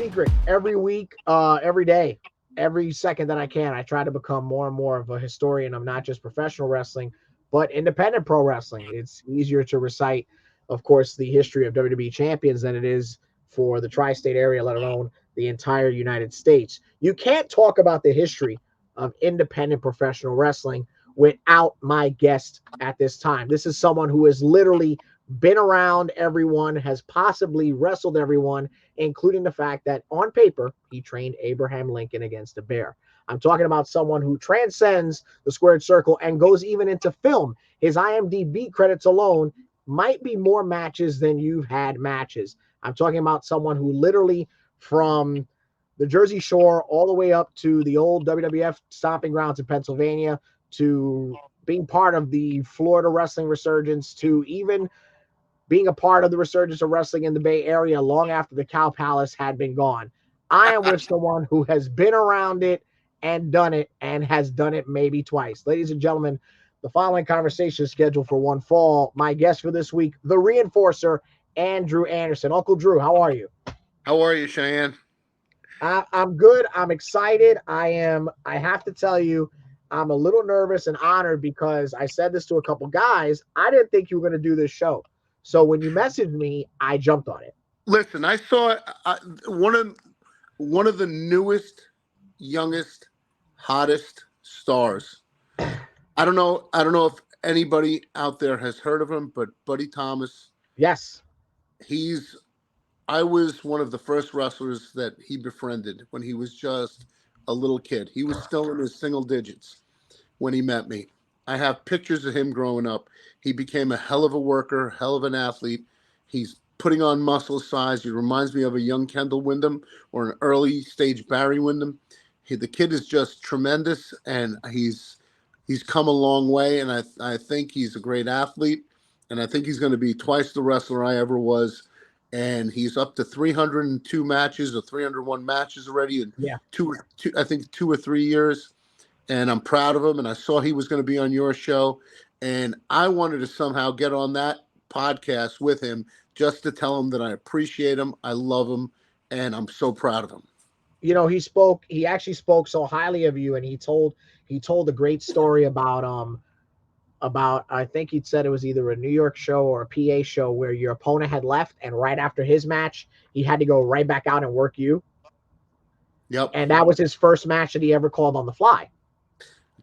secret. Every week, every day, every second that I can, I try to become more and more of a historian of not just professional wrestling, but independent pro wrestling. It's easier to recite, of course, the history of WWE champions than it is for the tri-state area, let alone the entire United States. You can't talk about the history of independent professional wrestling without my guest at this time. This is someone who has literally been around everyone, has possibly wrestled everyone, including the fact that on paper, he trained Abraham Lincoln against a bear. I'm talking about someone who transcends the squared circle and goes even into film. His IMDb credits alone might be more matches than you've had matches. I'm talking about someone who literally from the Jersey Shore all the way up to the old WWF stomping grounds in Pennsylvania to being part of the Florida wrestling resurgence to even being a part of the resurgence of wrestling in the Bay Area long after the Cow Palace had been gone. I am with someone who has been around it and has done it maybe twice. Ladies and gentlemen, the following conversation is scheduled for one fall. My guest for this week, the reinforcer, Andrew Anderson. Uncle Drew, how are you? How are you, Cheyenne? I'm good. I'm excited. I have to tell you, I'm a little nervous and honored because I said this to a couple guys. I didn't think you were going to do this show. So when you messaged me, I jumped on it. Listen, I saw one of the newest, youngest, hottest stars. I don't know. I don't know if anybody out there has heard of him, but Buddy Thomas. Yes. He's. I was one of the first wrestlers that he befriended when he was just a little kid. He was still in his single digits when he met me. I have pictures of him growing up. He became a hell of a worker, hell of an athlete. He's putting on muscle size. He reminds me of a young Kendall Windham or an early stage Barry Windham. The kid is just tremendous, and he's come a long way, and I think he's a great athlete, and I think he's going to be twice the wrestler I ever was. And he's up to 302 matches or 301 matches already in Yeah. I think 2 or 3 years. And I'm proud of him. And I saw he was going to be on your show. And I wanted to somehow get on that podcast with him just to tell him that I appreciate him. I love him. And I'm so proud of him. You know, he actually spoke so highly of you, and he told a great story about I think he'd said it was either a New York show or a PA show where your opponent had left, and right after his match, he had to go right back out and work you. Yep. And that was his first match that he ever called on the fly.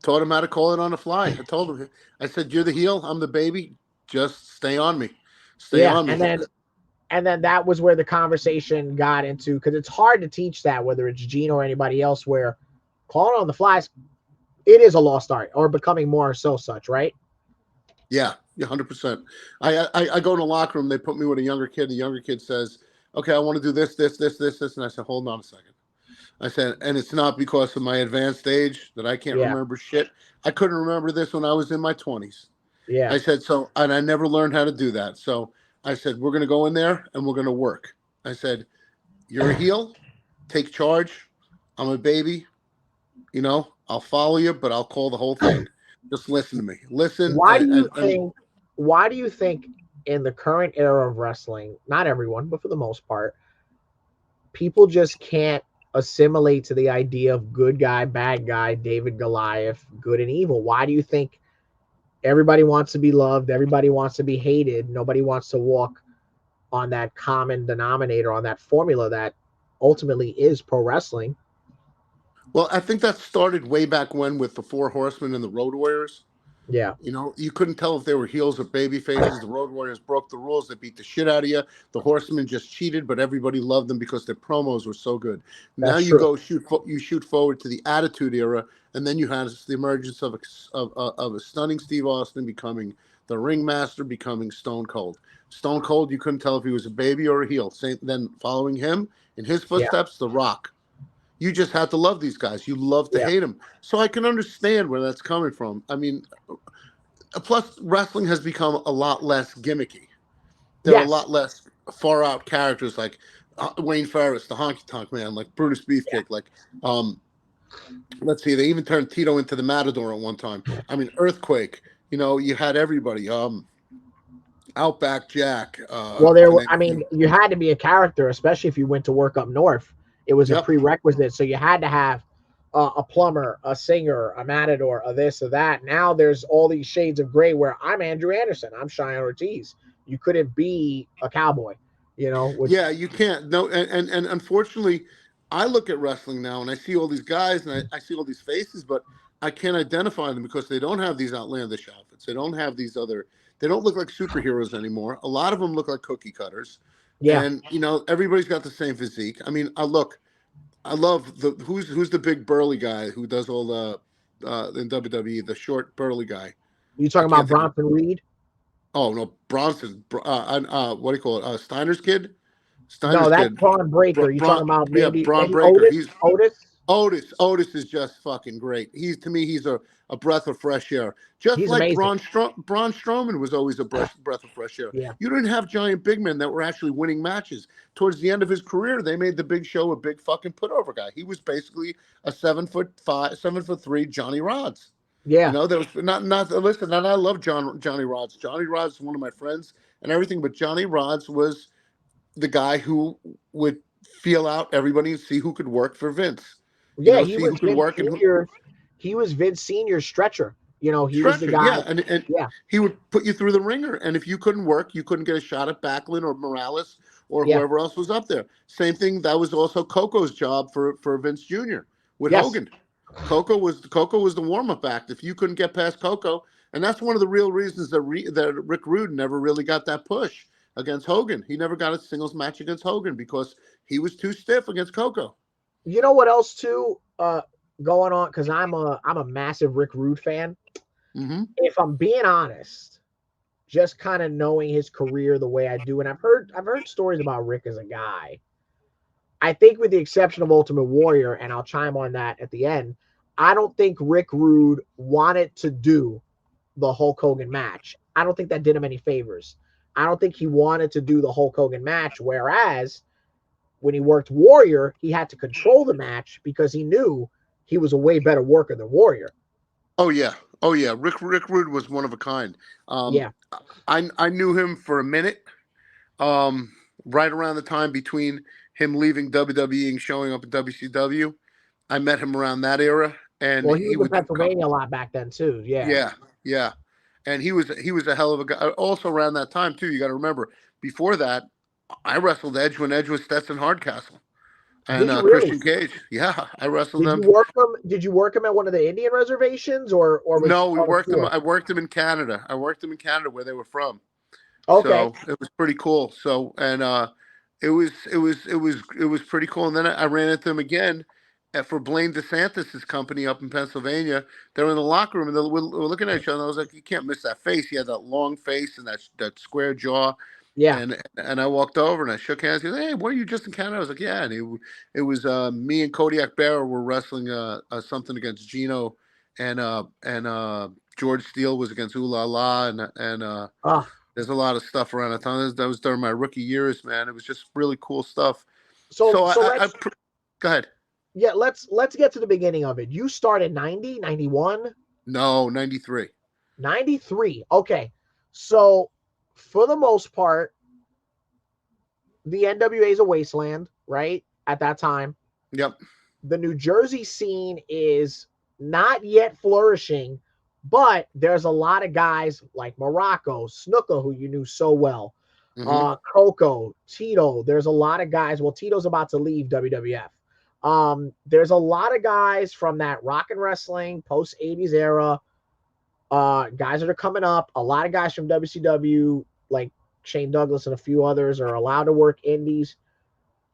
Taught him how to call it on the fly. I told him, I said, "You're the heel. I'm the baby. Just stay on me. Stay on me." And then that was where the conversation got into, because it's hard to teach that, whether it's Gene or anybody else, where calling on the flies, it is a lost art, or becoming more so such, right? Yeah, 100%. I go in the locker room. They put me with a younger kid. The younger kid says, "Okay, I want to do this, this, this, this, this," and I said, "Hold on a second." I said, "And it's not because of my advanced age that I can't Yeah. remember shit. I couldn't remember this when I was in my 20s." Yeah. I said, "So," and I never learned how to do that. So I said, "We're going to go in there and we're going to work." I said, "You're a heel. Take charge. I'm a baby. I'll follow you, but I'll call the whole thing. Just listen to me. Listen." Why do you think in the current era of wrestling, not everyone, but for the most part, people just can't assimilate to the idea of good guy, bad guy, David Goliath, good and evil? Why do you think everybody wants to be loved, everybody wants to be hated, nobody wants to walk on that common denominator, on that formula that ultimately is pro wrestling? Well, I think that started way back when with the Four Horsemen and the Road Warriors. Yeah. You couldn't tell if they were heels or baby faces. The Road Warriors broke the rules. They beat the shit out of you. The Horsemen just cheated, but everybody loved them because their promos were so good. Now That's you true. go shoot forward to the Attitude Era, and then you had the emergence of a stunning Steve Austin becoming the ringmaster, becoming Stone Cold. Stone Cold, you couldn't tell if he was a baby or a heel. Then following him in his Yeah. footsteps, The Rock. You just had to love these guys. You love to Yeah. hate them. So I can understand where that's coming from. I mean, plus wrestling has become a lot less gimmicky. There are a Yes. lot less far out characters like Wayne Ferris, the Honky Tonk Man, like Brutus Yeah. Beefcake, like let's see, they even turned Tito into the Matador at one time. I mean, Earthquake. You had everybody. Outback Jack, Well, to name I a mean, few. you had to be a character, especially if you went to work up north. It was a Yep. prerequisite. So you had to have a plumber, a singer, a matador, a this or that. Now there's all these shades of gray where I'm Andrew Anderson, I'm Cheyenne Ortiz. You couldn't be a cowboy, which Yeah, you can't. No, and unfortunately, I look at wrestling now and I see all these guys and I see all these faces, but I can't identify them because they don't have these outlandish outfits. They don't have these other. They don't look like superheroes anymore. A lot of them look like cookie cutters, yeah. and everybody's got the same physique. I mean, I love the who's the big burly guy who does all the in WWE, the short burly guy. You I talking about can't think of. Bronson Reed? Oh no, Bronson. What do you call it? Steiner's kid. No, Steiner's that's kid. Braun Breaker. You talking about Yeah, maybe Braun maybe Breaker. Otis? He's Otis? Otis is just fucking great. He's to me, he's a breath of fresh air. Just He's like amazing. Braun Strowman was always a breath of fresh air. Yeah. You didn't have giant big men that were actually winning matches. Towards the end of his career, they made the Big Show a big fucking putover guy. He was basically a 7'5", 7'3" Johnny Rods. Yeah. There was not listen, and I love Johnny Rods. Johnny Rods is one of my friends and everything, but Johnny Rods was the guy who would feel out everybody and see who could work for Vince. Yeah, he See who was could Vince work and who Senior. He was Vince Senior's stretcher. He was the stretcher. guy. Yeah, and Yeah. he would put you through the ringer. And if you couldn't work, you couldn't get a shot at Backlund or Morales or Yeah. whoever else was up there. Same thing. That was also Coco's job for Vince Jr. with Yes. Hogan. Coco was the warm up act. If you couldn't get past Coco, and that's one of the real reasons that that Rick Rude never really got that push against Hogan. He never got a singles match against Hogan because he was too stiff against Coco. You know what else too? Going on, because I'm a massive Rick Rude fan. Mm-hmm. If I'm being honest, just kind of knowing his career the way I do, and I've heard stories about Rick as a guy. I think, with the exception of Ultimate Warrior, and I'll chime on that at the end, I don't think Rick Rude wanted to do the Hulk Hogan match. I don't think that did him any favors. I don't think he wanted to do the Hulk Hogan match, whereas when he worked Warrior, he had to control the match because he knew he was a way better worker than Warrior. Oh yeah, oh yeah. Rick Rude was one of a kind. Um, Yeah. I knew him for a minute. Um, right around the time between him leaving WWE and showing up at WCW, I met him around that era, and Well, he he was in would do. Pennsylvania a lot back then too. Yeah. Yeah, yeah, and he was a hell of a guy. Also around that time too, you got to remember. Before that, I wrestled Edge when Edge was Stetson Hardcastle and Did you really? Christian Cage. Yeah, I wrestled Did them. you work him? Did you work him at one of the Indian reservations, or was No, we on the worked them. tour? I worked them in Canada. I worked them in Canada where they were from. Okay. So it was pretty cool. So and it was pretty cool. And then I ran into them again for Blaine DeSantis's company up in Pennsylvania. They were in the locker room and we're looking at each other. And I was like, you can't miss that face. He had that long face and that square jaw. Yeah. And I walked over and I shook hands. He goes, "Hey, were you just in Canada?" I was like, "Yeah." And it was me and Kodiak Bear were wrestling something against Gino, and George Steele was against Ooh La La, and Ah. there's a lot of stuff around that time. That was during my rookie years, man. It was just really cool stuff. So So so let's go ahead. yeah let's get to the beginning of it. You started 90, 91, No, 93. 93. Okay. So for the most part, the NWA is a wasteland, right? At that time, Yep. the New Jersey scene is not yet flourishing, but there's a lot of guys like Morocco, Snuka, who you knew so well, Mm-hmm. Coco, Tito. There's a lot of guys. Well, Tito's about to leave WWF. There's a lot of guys from that rock and wrestling post 80s era, guys that are coming up. A lot of guys from WCW, like Shane Douglas and a few others, are allowed to work indies.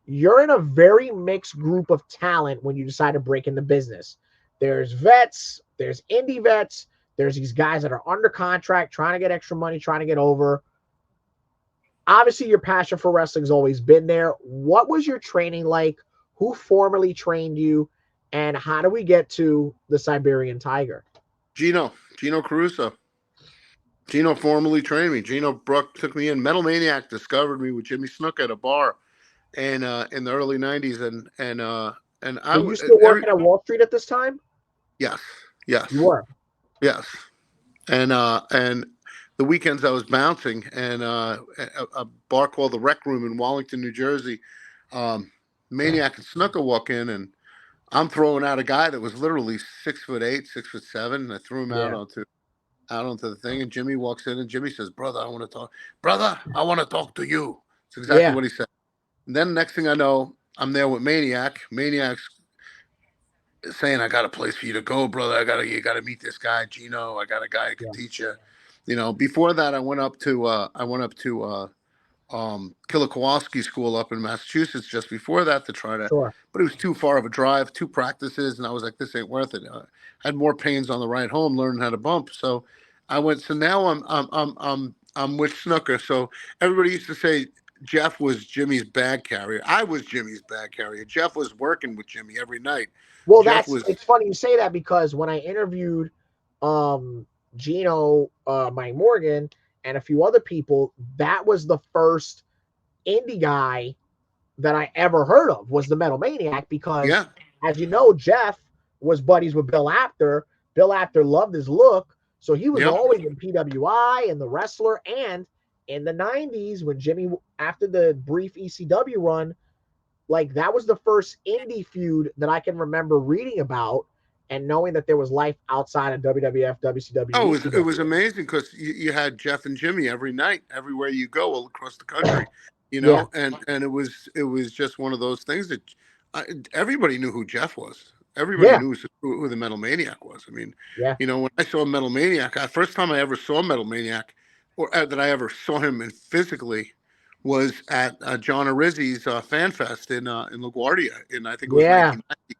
You're in a very mixed group of talent when you decide to break into business. There's vets, there's indie vets, there's these guys that are under contract, trying to get extra money, trying to get over. Obviously, your passion for wrestling's always been there. What was your training like? Who formally trained you? And how do we get to the Siberian Tiger? Gino Caruso. Gino formally trained me. Gino Bruck took me in. Metal Maniac discovered me with Jimmy Snuka at a bar, and in the early '90s, and I Were you still every working at Wall Street at this time? yes, yes, You were. yes, and the weekends I was bouncing, and a bar called the Rec Room in Wallington, New Jersey. Maniac and Snuka walk in, and I'm throwing out a guy that was literally 6'8", 6'7". And I threw him Yeah. out onto the thing, and Jimmy walks in, and Jimmy says, "Brother, I want to talk. Brother, I want to talk to you." It's exactly Yeah. what he said. And then next thing I know, I'm there with Maniac. Maniac's saying, "I got a place for you to go, brother. You gotta meet this guy, Gino. I got a guy who can Yeah. teach you." Before that, I went up to Kowalski School up in Massachusetts just before that to try to, Sure. but it was too far of a drive, two practices, and I was like, this ain't worth it. I had more pains on the ride home learning how to bump. So I went. So now I'm with Snuka. So everybody used to say Jeff was Jimmy's bag carrier. I was Jimmy's bag carrier. Jeff was working with Jimmy every night. Well, Jeff was, it's funny you say that because when I interviewed um Gino, Mike Morgan, and a few other people, that was the first indie guy that I ever heard of was the Metal Maniac because, yeah, as you know, Jeff was buddies with Bill Apter. Bill Apter loved his look, so he was yep. always in PWI and the Wrestler. And in the '90s, when Jimmy, after the brief ECW run, like that was the first indie feud that I can remember reading about and knowing that there was life outside of WWF, WCW, Oh, and it ECW. was amazing because you had Jeff and Jimmy every night, everywhere you go, all across the country, Yeah, and it was just one of those things that everybody knew who Jeff was. Everybody yeah, knew who the Metal Maniac was. I mean, yeah. when I saw Metal Maniac, the first time I ever saw Metal Maniac, or that I ever saw him physically, was at John Arizzi's Fan Fest in LaGuardia, and I think it was Yeah, 1990.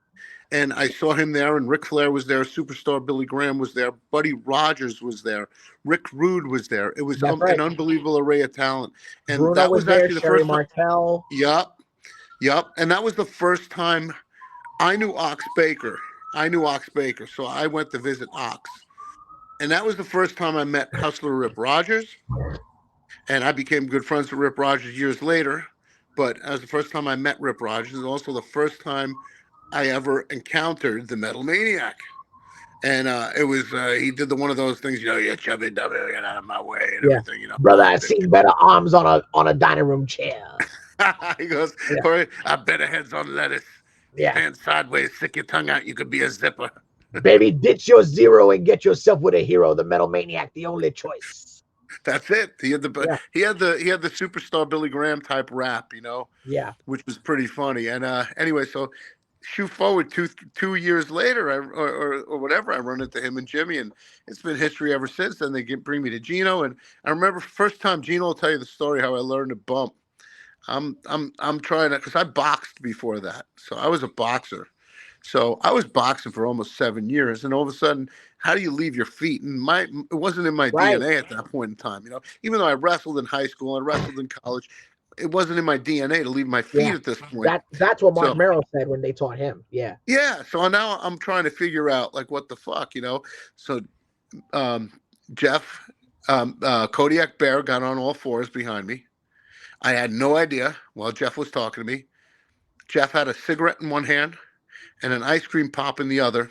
And I saw him there, and Ric Flair was there, Superstar Billy Graham was there, Buddy Rogers was there, Rick Rude was there. It was that's an right. unbelievable array of talent, and Bruno that was was there, actually the Sherry first time. Martel. Yup, yup, and that was the first time I knew Ox Baker. I knew Ox Baker, so I went to visit Ox, and that was the first time I met Hustler Rip Rogers, and I became good friends with Rip Rogers years later. But as the first time I met Rip Rogers, and also the first time I ever encountered the Metal Maniac. And it was he did one of those things, you chubby W, get out of my way and Yeah, everything, brother, all I've big. seen better arms on a dining room chair. He goes, Yeah, all right, I better heads on lettuce. yeah. Stand sideways, stick your tongue out. You could be a zipper. Baby, ditch your zero and get yourself with a hero. The Metal Maniac, the only choice. That's it. Yeah, He had the superstar Billy Graham type rap, yeah. which was pretty funny. And anyway, so shoot forward two years later, or whatever, I run into him and Jimmy, and it's been history ever since. Then they bring me to Gino, and I remember first time Gino will tell you the story how I learned to bump. I'm trying to, because I boxed before that, so I was a boxer. So I was boxing for almost 7 years, and all of a sudden, how do you leave your feet? And it wasn't in my Right. DNA at that point in time. Even though I wrestled in high school and wrestled in college, it wasn't in my DNA to leave my Yeah. feet at this point. That's what Mark So Merrill said when they taught him. Yeah. yeah, so now I'm trying to figure out like what the fuck. So um, Jeff, Kodiak Bear got on all fours behind me. I had no idea while Jeff was talking to me. Jeff had a cigarette in one hand and an ice cream pop in the other.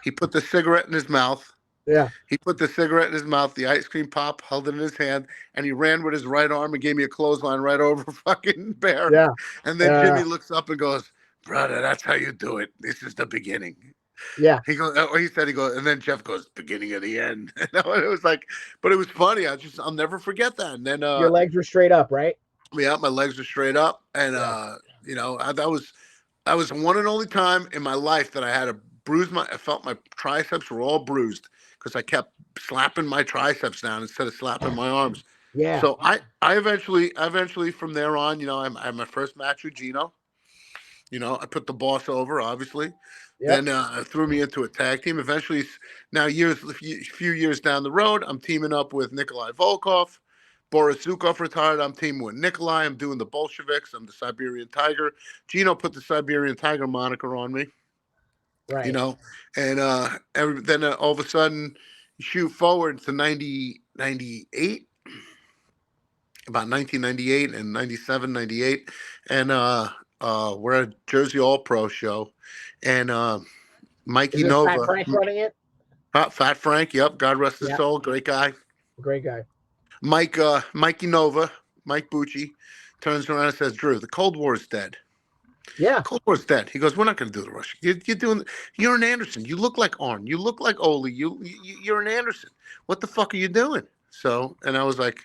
He put the cigarette in his mouth. Yeah. He put the cigarette in his mouth, the ice cream pop held it in his hand, and he ran with his right arm and gave me a clothesline right over fucking Bear. Yeah. And then Jimmy looks up and goes, "Brother, that's how you do it. This is the beginning." Yeah. He goes, and then Jeff goes, "Beginning of the end." And it was like, but it was funny. I'll never forget that. And then, Your legs were straight up, right? yeah, my legs were straight up, and Yeah. that was the one and only time in my life that I had a bruise. I felt my triceps were all bruised because I kept slapping my triceps down instead of slapping my arms. Yeah. So I eventually from there on, I had my first match with Gino. I put the boss over, obviously. Yep. Then threw me into a tag team. Eventually, now few years down the road, I'm teaming up with Nikolai Volkov. Boris Zukov retired. I'm teaming with Nikolai. I'm doing the Bolsheviks. I'm the Siberian Tiger. Gino put the Siberian Tiger moniker on me, you Right. know, and then all of a sudden, you shoot forward to 98, about 1998 and 97, 98, and we're at Jersey All Pro show, and Is Mikey it Fat Nova, Frank running it? Fat Frank, yep, God rest his Yeah. soul, great guy. Great guy. Mikey Nova, Mike Bucci, turns around and says, "Drew, the Cold War is dead. Yeah. Cold War's dead. He goes, we're not going to do the Rush. You're an Anderson. You look like Arn. You look like Ole. You're an Anderson. What the fuck are you doing? So, and I was like,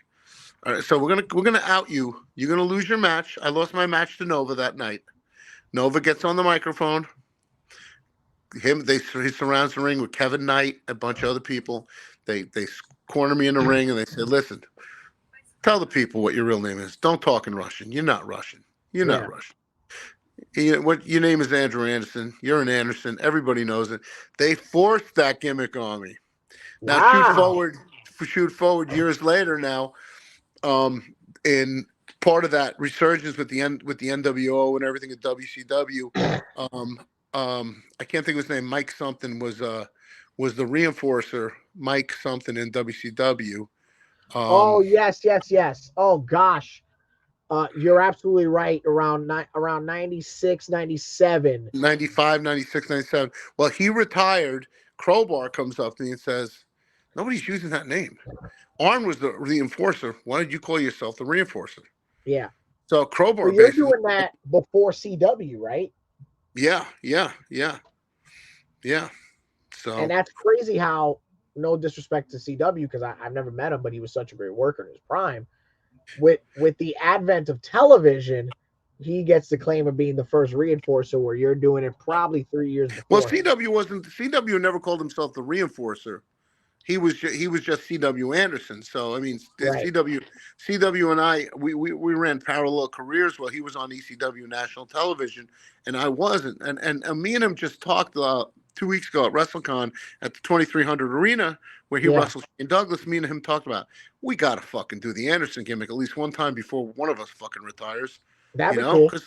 all right, so we're gonna out you. You're gonna lose your match. I lost my match to Nova that night. Nova gets on the microphone. He surrounds the ring with Kevin Knight, a bunch of other people. They corner me in the ring and they said, listen, tell the people what your real name is. Don't talk in Russian. You're not Russian. You're not Yeah. Russian. What your name is Andrew Anderson. You're an Anderson. Everybody knows it. They forced that gimmick on me. Now Wow. shoot forward years later now. In part of that resurgence with the NWO and everything at WCW, I can't think of his name. Mike something was the reinforcer. Mike something in WCW. Oh Um, yes, yes, yes. Oh gosh. You're absolutely right. Around 96, 97. 95, 96, 97. Well, he retired. Crowbar comes up to me and says, "Nobody's using that name. Arn was the reinforcer. Why did you call yourself the reinforcer?" Yeah. So So Crowbar you're basically, doing that before CW, right? yeah, yeah, yeah, yeah. And So that's crazy how, no disrespect to CW, because I've never met him, but he was such a great worker in his prime. With the advent of television, he gets the claim of being the first reinforcer, where you're doing it probably 3 years well, before him. CW never called himself the reinforcer. He was just CW Anderson. So I mean, Right. CW and I we ran parallel careers while he was on ECW national television and I wasn't. And me and him just talked 2 weeks ago at WrestleCon at the 2300 Arena where he Yeah. wrestled Shane Douglas. Me and him talked about we gotta fucking do the Anderson gimmick at least one time before one of us fucking retires. That'd You be know, cool.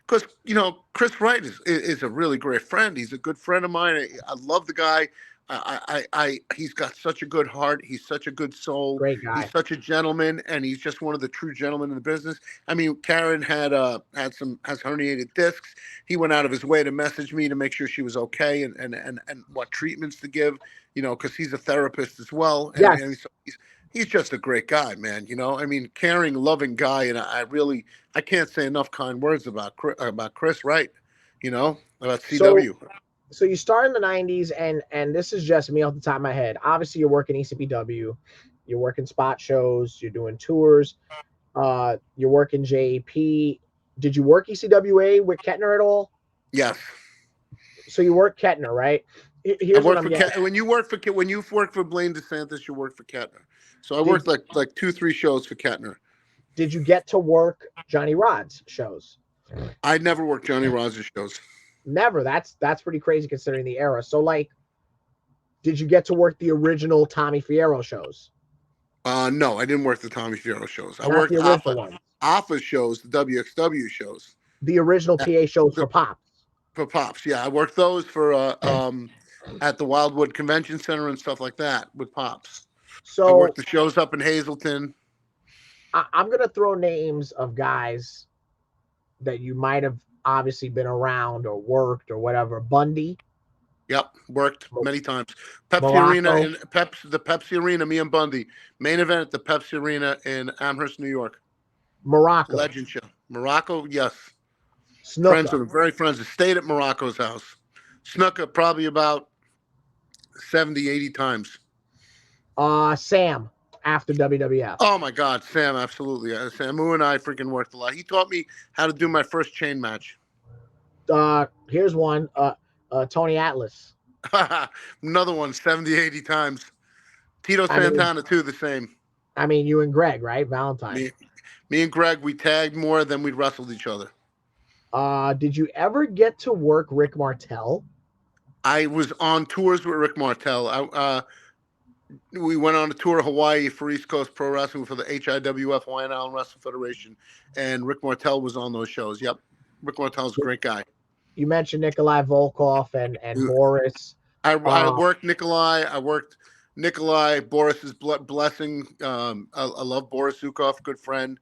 because Chris Wright is a really great friend. He's a good friend of mine. I love the guy. He's got such a good heart. He's such a good soul. Great He's guy. such a gentleman, and he's just one of the true gentlemen in the business. I mean, Karen has herniated discs. He went out of his way to message me to make sure she was okay and what treatments to give. Because he's a therapist as well, and Yes. he's just a great guy, man. I mean, caring, loving guy, and I can't say enough kind words about Chris Wright. About So CW. so you start in the 90s, and this is just me off the top of my head. Obviously, you're working ECPW, you're working spot shows, you're doing tours, you're working JAP. Did you work ECWA with Kettner at all? Yes. So you work Kettner, right? I Here's what worked I'm for getting at. when you worked for Blaine DeSantis, you worked for Kettner. So I Did worked like 2-3 shows for Kettner. did you get to work Johnny Rod's shows? I never worked Johnny Rogers shows. Never. That's pretty crazy considering the era. So like, did you get to work the original Tommy Fierro shows? No, I didn't work the Tommy Fierro shows. I Not worked the original ones. Alpha shows, the WXW shows The original at PA shows the, for Pop. for Pops. Yeah, I worked those for at the Wildwood Convention Center and stuff like that with Pops. I worked So the shows up in Hazleton. I'm gonna throw names of guys that you might have obviously been around or worked or whatever. Bundy, Yep, worked many times. Pepsi Arena Morocco, in the Pepsi Arena. Me and Bundy main event at the Pepsi Arena in Amherst, New York. Morocco, Legend show. Morocco, yes. Friends Snuka, with him, very friends. Stayed at Morocco's house. Snuka probably about 70, 80 times. Sam after WWF. Oh my God, Sam, absolutely. Samu and I freaking worked a lot. He taught me how to do my first chain match. Here's one. Tony Atlas. Another one, 70, 80 times. Tito I mean, Santana, too, the same. you and Greg, right? Valentine. Me, me and Greg, we tagged more than we wrestled each other. Did you ever get to work Rick Martel? I was on tours with Rick Martel. We went on a tour of Hawaii for East Coast Pro Wrestling for the HIWF Hawaiian Island Wrestling Federation, and Rick Martel was on those shows. Yep, Rick Martel's a great guy. You mentioned Nikolai Volkov and Boris. I worked Nikolai. I worked Nikolai. Boris's blessing. I love Boris Zukov, good friend.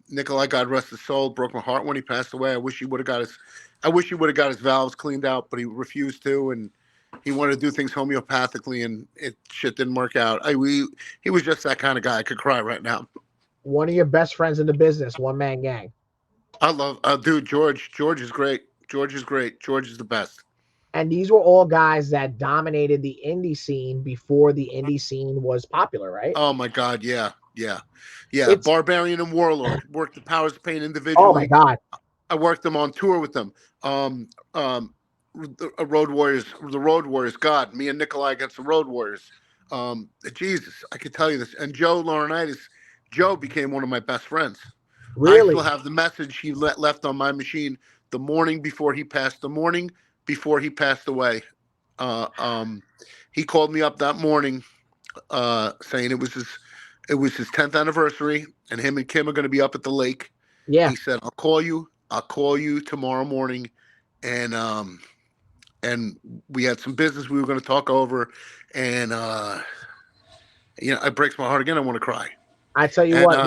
Nikolai, God rest his soul, broke my heart when he passed away. I wish he would have got his valves cleaned out, but he refused to, and he wanted to do things homeopathically, and shit didn't work out. He was just that kind of guy. I could cry right now. One of your best friends in the business, one man gang. I love, dude. George. George is great. George is great. George is the best. And these were all guys that dominated the indie scene before the indie scene was popular, right? Oh my God. Yeah. Yeah. Yeah. It's Barbarian and Warlord worked the Powers of Pain oh my individually. god, I worked them on tour with them. Um, Road Warriors, the Road Warriors. God, me and Nikolai against the Road Warriors. Jesus, I could tell you this. And Joe Laurinaitis, Joe became one of my best friends. I still really? have the message he left on my machine the morning before he passed. The morning before he passed away, uh, um, he called me up that morning, saying it was his 10th anniversary, and him and Kim are going to be up at the lake. Yeah, He said, "I'll call you. I'll call you tomorrow morning," and and we had some business we were going to talk over, and it breaks my heart again. I want to cry. I tell you And what,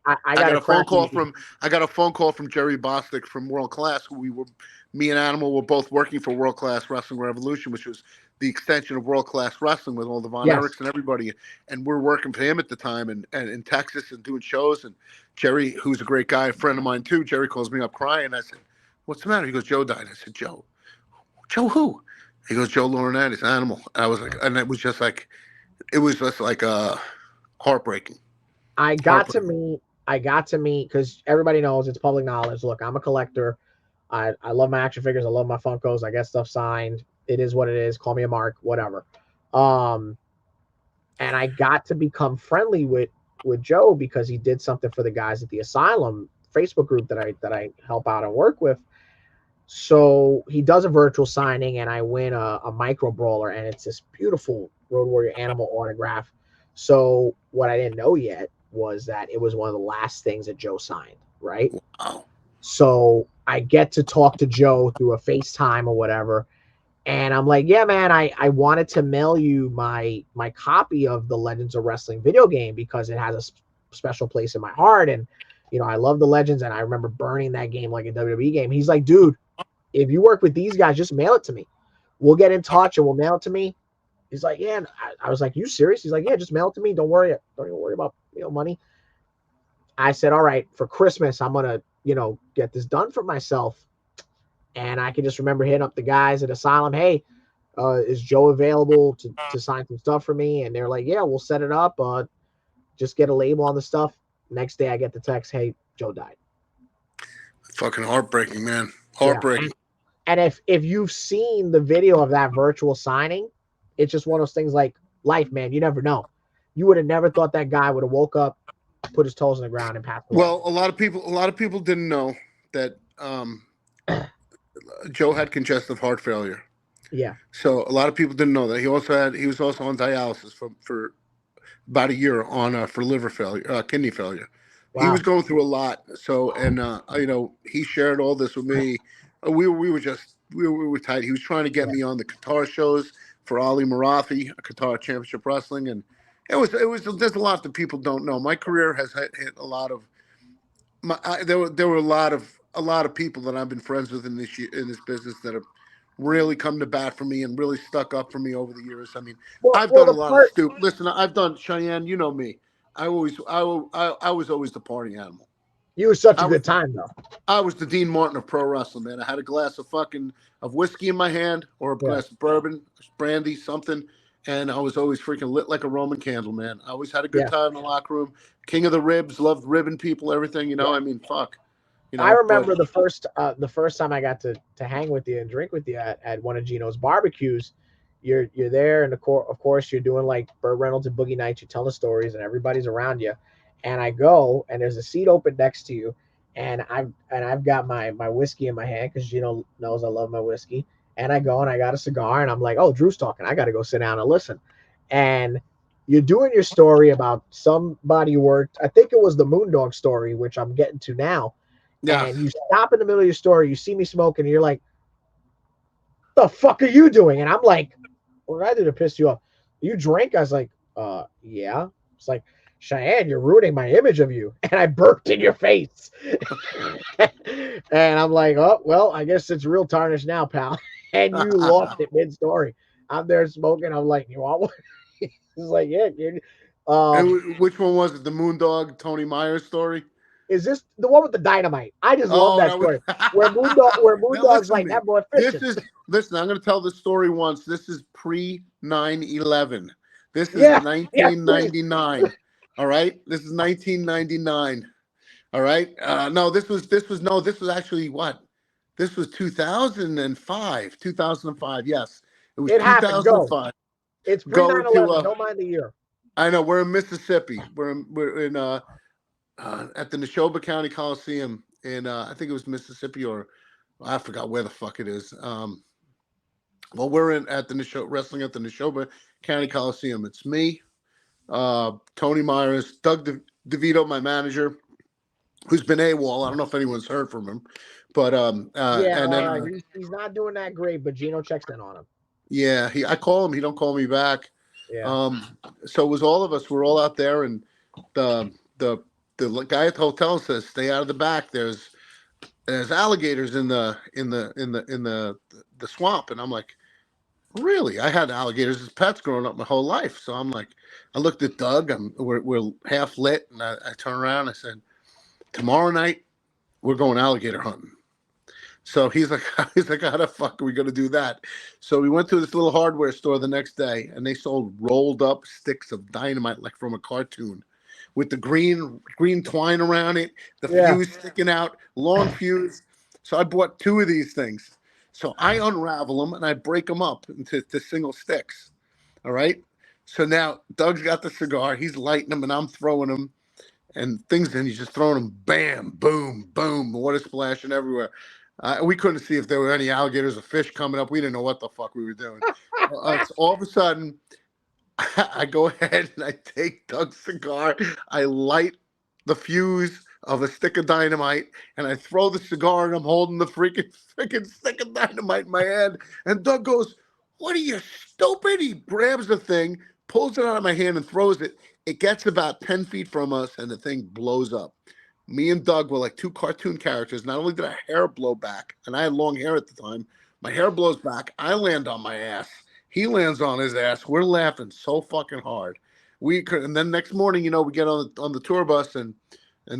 I I got got a a phone call crappy. from Jerry Bostic from World Class, who me and Animal were both working for World Class Wrestling Revolution, which was the extension of World Class Wrestling with all the Von Yes, Erichs and everybody. And we're working for him at the time and in Texas and doing shows. And Jerry, who's a great guy, a friend of mine too, Jerry calls me up crying. I said, "What's the matter?" He goes, "Joe died." I said, Joe who?" He goes, "Joe Laurinaitis, Animal." And I was like, and it was just like heartbreaking, I got to heartbreaking. meet. I got to meet because everybody knows it's public knowledge. Look, I'm a collector. I love my action figures. I love my Funkos. I get stuff signed. It is what it is. Call me a mark, whatever. Um, and I got to become friendly with Joe because he did something for the guys at the Asylum Facebook group that I help out and work with. So he does a virtual signing, and I win a micro brawler, and it's this beautiful Road Warrior animal autograph. So what I didn't know yet was that it was one of the last things that Joe signed, right? Wow. So I get to talk to Joe through a FaceTime or whatever. And I'm like, yeah, man, I wanted to mail you my copy of the Legends of Wrestling video game because it has a special place in my heart. And, I love the Legends. And I remember burning that game like a WWE game. He's like, dude, if you work with these guys, just mail it to me. We'll get in touch and we'll mail it to me. He's like, yeah. And I was like, you serious? He's like, yeah, just mail it to me. Don't worry. Don't even worry about, money. I said, all right, for Christmas, I'm going to, get this done for myself. And I can just remember hitting up the guys at Asylum. Hey, is Joe available to sign some stuff for me? And they're like, yeah, we'll set it up. Just get a label on the stuff. Next day I get the text, hey, Joe died. Fucking heartbreaking, man. Yeah. Heartbreaking. And if you've seen the video of that virtual signing, it's just one of those things like life, man. You never know. You would have never thought that guy would have woke up, put his toes in the ground, and passed away. Well, a lot of people didn't know that Joe had congestive heart failure. Yeah. So a lot of people didn't know that he was also on dialysis for about a year on for liver failure, kidney failure. He was Wow. going through a lot. So and he shared all this with me. We were tight. He was trying to get Yeah. me on the Qatar shows for Ali Marathi, Qatar Championship Wrestling, and it was there's a lot that people don't know. My career has hit a lot of there were a lot of people that I've been friends with in this business that have really come to bat for me and really stuck up for me over the years. I mean, Well, I've well, done a the lot of part stupid. Listen, I've done Cheyenne. You know me. I was always the party animal. you was such I a was good time though. I was the Dean Martin of pro wrestling, man. I had a glass of whiskey in my hand or a Yeah. glass of bourbon, brandy, something, and I was always freaking lit like a Roman candle, man. I always had a good Yeah. time in the locker room. King of the ribs, loved ribbing people, everything. Yeah. I mean, fuck, I but remember the first time I got to hang with you and drink with you at one of Gino's barbecues. You're there, and of course you're doing like Burt Reynolds and Boogie Nights. You're telling stories, and everybody's around you. And I go, and there's a seat open next to you, and I've got my whiskey in my hand because Gino knows I love my whiskey. And I go and I got a cigar, and I'm like, oh, Drew's talking. I got to go sit down and listen. And you're doing your story about somebody you worked. I think it was the Moondog story, which I'm getting to now, yeah, and you stop in the middle of your story, you see me smoking, and you're like, the fuck are you doing? And I'm like, what did I do to piss you off? You drink? I was like, yeah. It's like, Cheyenne, you're ruining my image of you. And I burped in your face. And I'm like, oh, well, I guess it's real tarnish now, pal. And you lost it mid story. I'm there smoking. I'm like, you want one? He's like, yeah, dude. Um, and which one was it? The Moondog Tony Myers story? Is this the one with the dynamite? I just love Oh, that that was. story. Where Now Moondog's listen like, to me. that boy This fishing. is listen. I'm going to tell this story once. This is pre 9/11. This is Yeah. Yes, please. 1999. All right. This is 1999. All right. No, this was actually what? This was 2005. 2005. Yes, it was It happened. Go. 2005. It's pre Go nine to. 11. Don't mind the year. I know we're in Mississippi. We're in at the Neshoba County Coliseum in I think it was Mississippi or I forgot where the fuck it is. Well, we're in at the wrestling at the Neshoba County Coliseum. It's me, Tony Myers, Doug DeVito, my manager, who's been AWOL. I don't know if anyone's heard from him, but Yeah, and then he's not doing that great, but Gino checks in on him. yeah, I call him. He don't call me back. Yeah. Um, so it was all of us. We're all out there, and the the the guy at the hotel says, "Stay out of the back. There's alligators in the swamp." And I'm like, really? I had alligators as pets growing up my whole life. So I'm like, I looked at Doug. We're half lit, and I turn around. I said, tomorrow night we're going alligator hunting. So he's like, how the fuck are we gonna do that? So we went to this little hardware store the next day, and they sold rolled up sticks of dynamite like from a cartoon, with the green twine around it, the Yeah. fuse sticking out, long fuse. So I bought two of these things. So I unravel them and I break them up into single sticks. All right. So now Doug's got the cigar. He's lighting them and I'm throwing them and things. And he's just throwing them. Bam, boom, boom. Water splashing everywhere. We couldn't see if there were any alligators or fish coming up. We didn't know what the fuck we were doing. So all of a sudden, I go ahead and I take Doug's cigar. I light the fuse of a stick of dynamite and I throw the cigar and I'm holding the freaking stick of dynamite in my hand. And Doug goes, "What are you, stupid?" He grabs the thing, pulls it out of my hand and throws it. It gets about 10 feet from us and the thing blows up. Me and Doug were like two cartoon characters. Not only did our hair blow back, and I had long hair at the time, my hair blows back. I land on my ass. He lands on his ass. We're laughing so fucking hard. We could, and then next morning, we get on the tour bus, and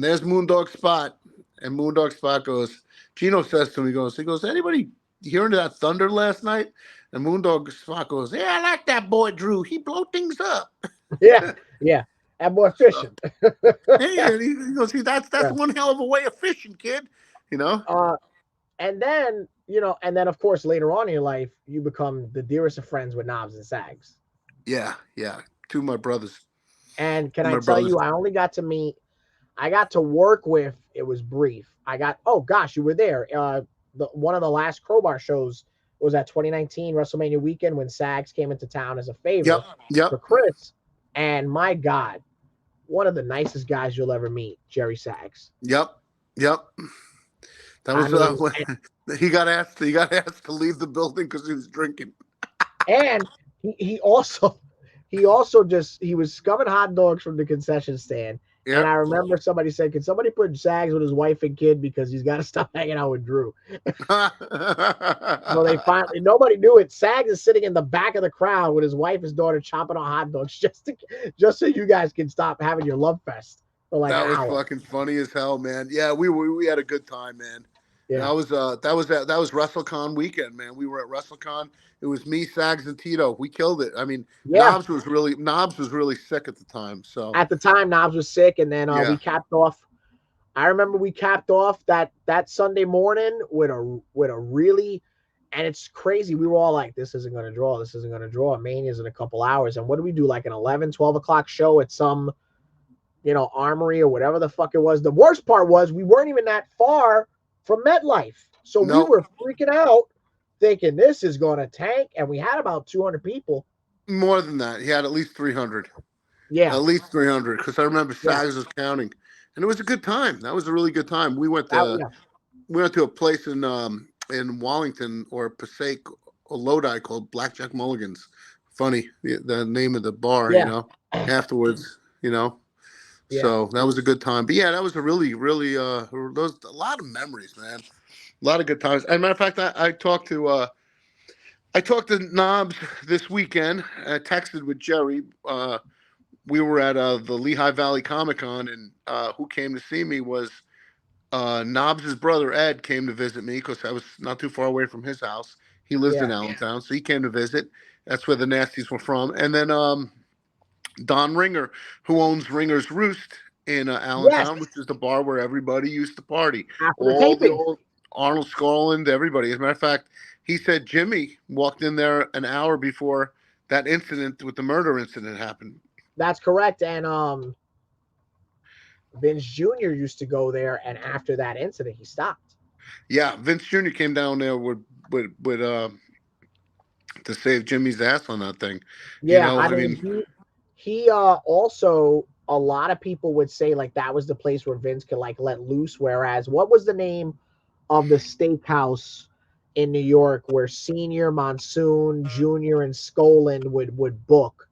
there's Moondog Spot, and Moondog Spot goes. Gino says to me, he goes, anybody hearing that thunder last night? And Moondog Spot goes, yeah, I like that boy Drew. He blow things up. Yeah. Yeah. That boy So, fishing. hey, and he goes, see, that's Yeah. one hell of a way of fishing, kid. You know? Uh, and then of course later on in your life you become the dearest of friends with Knobs and Sags. Yeah, yeah. Two of my brothers. And can Two of I my tell brothers. you, I got to work with. It was brief. Oh gosh, you were there. One of the last Crowbar shows was at 2019 WrestleMania weekend when Sags came into town as a Yep, favor yep, for Chris. And my God, one of the nicest guys you'll ever meet, Jerry Sags. yep, yep. That I was mean, when he got asked. He got asked to leave the building because he was drinking. and he also he was scumming hot dogs from the concession stand. And Yep. I remember somebody said, "Can somebody put Sags with his wife and kid because he's got to stop hanging out with Drew?" So they finally, nobody knew it. Sags is sitting in the back of the crowd with his wife, his daughter, chopping on hot dogs just so you guys can stop having your love fest for like That an was hour. fucking funny as hell, man. Yeah, we had a good time, man. Yeah, That was WrestleCon weekend, man. We were at WrestleCon. It was me, Sags, and Tito. We killed it. I mean, yeah. Knobs was really sick at the time. So At the time, Knobs was sick, and then we yeah, capped off. I remember we capped off that Sunday morning with a really, and it's crazy. We were all like, "This isn't going to draw. This isn't going to draw." Mania's in a couple hours, and what do we do? Like an 11, 12 o'clock show at some armory or whatever the fuck it was. The worst part was we weren't even that far from MetLife, so we no, were freaking out, thinking this is going to tank, and we had about 200 people. more than that. He had at least 300. Yeah, At least 300, because I remember yeah, Sags was counting, and it was a good time. That was a really good time. yeah, We went to a place in Wallington or Passaic or Lodi called Blackjack Mulligan's. Funny, the name of the bar, yeah, afterwards, yeah. So that was a good time. But yeah, that was a really, really those a lot of memories, man. A lot of good times. As a matter of fact, I talked to Knobs this weekend. I texted with Jerry. we were at the Lehigh Valley Comic Con, and who came to see me was Knobs' brother Ed came to visit me because I was not too far away from his house. He lives in Yeah. Allentown, so he came to visit. That's where the Nasties were from. And then Don Ringer, who owns Ringer's Roost in Yes. Allentown, which is the bar where everybody used to party. After the All the taping. old Arnold Scarland, everybody. As a matter of fact, he said Jimmy walked in there an hour before that incident with the murder incident happened. That's correct. And Vince Jr. used to go there, and after that incident, he stopped. Yeah, Vince Jr. came down there with to save Jimmy's ass on that thing. You Yeah, know, I I mean mean, he also, a lot of people would say like that was the place where Vince could like let loose. Whereas what was the name of the steakhouse in New York where Senior, Monsoon, Junior, and Skolin would book?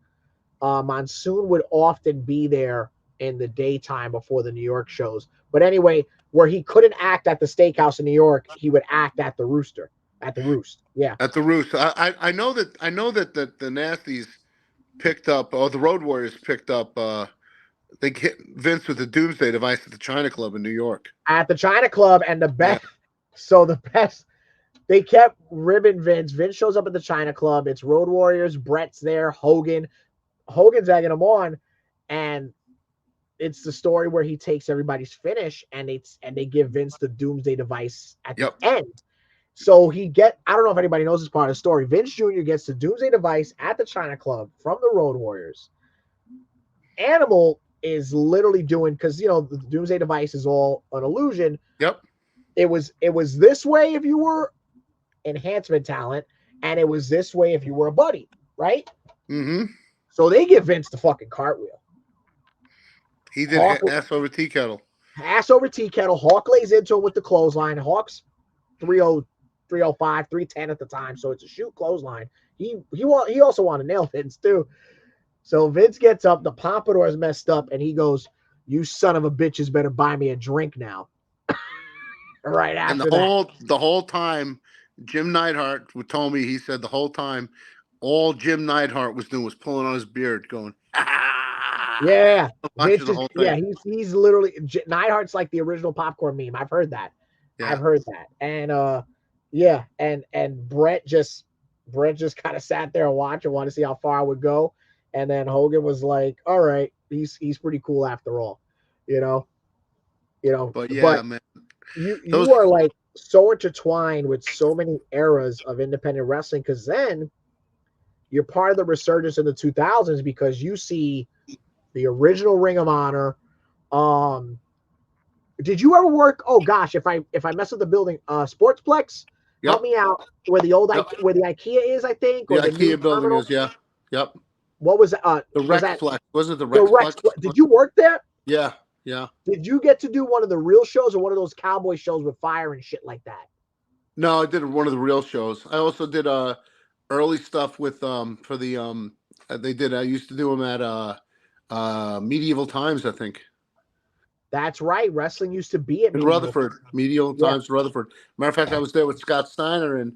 Monsoon would often be there in the daytime before the New York shows. But anyway, where he couldn't act at the steakhouse in New York, he would act at the Roost. Yeah. at the Roost, I know that the Nasties picked up, or the Road Warriors picked up. They hit Vince with the Doomsday Device at the China Club in New York. At the China Club, and the Yeah, best, so the best, they kept ribbing Vince. Vince shows up at the China Club. It's Road Warriors. Brett's there. Hogan's egging him on, and it's the story where he takes everybody's finish, and they give Vince the Doomsday Device at the yep. end. So I don't know if anybody knows this part of the story. Vince Jr. gets the Doomsday Device at the China Club from the Road Warriors. Animal is literally doing, because the Doomsday Device is all an illusion. Yep. It was this way if you were enhancement talent, and it was this way if you were a buddy, right? Mm-hmm. So they give Vince the fucking cartwheel. He did Hawk ass over tea kettle. pass over tea kettle. Hawk lays into him with the clothesline. Hawk's 3-0, 305, 310 at the time, so it's a shoot clothesline. He also wanted nail Vince too. So Vince gets up, the pompadour is messed up, and he goes, "You son of a bitches better buy me a drink now." Right And after that. the whole time, Jim Neidhart told me, he said the whole time, all Jim Neidhart was doing was pulling on his beard, going, ah, Yeah. watching Vince the is, whole yeah, thing. he's literally, Neidhart's like the original popcorn meme. I've heard that. Yeah. And yeah, and Brett just kind of sat there and watched and wanted to see how far I would go. And then Hogan was like, "All right, he's pretty cool after all." You know, But yeah, but man, those, you are like so intertwined with so many eras of independent wrestling, because then you're part of the resurgence in the 2000s, because you see the original Ring of Honor. Um, did you ever work? Oh gosh, if I mess up the building, Sportsplex, help yep. me out. Where the old Yep. where the IKEA is, I think, The or the new IKEA building terminal. is, yeah. Yep. What was The was Rex that Flex. Wasn't it the the Rex Rex? Flex? Did you work there? Yeah. Yeah. Did you get to do one of the real shows or one of those cowboy shows with fire and shit like that? No, I did one of the real shows. I also did early stuff with for the they did, I used to do them at Medieval Times, I think. That's right. Wrestling used to be at In medieval Rutherford, times. Medieval Yeah, Times, Rutherford. Matter of fact, I was there with Scott Steiner, and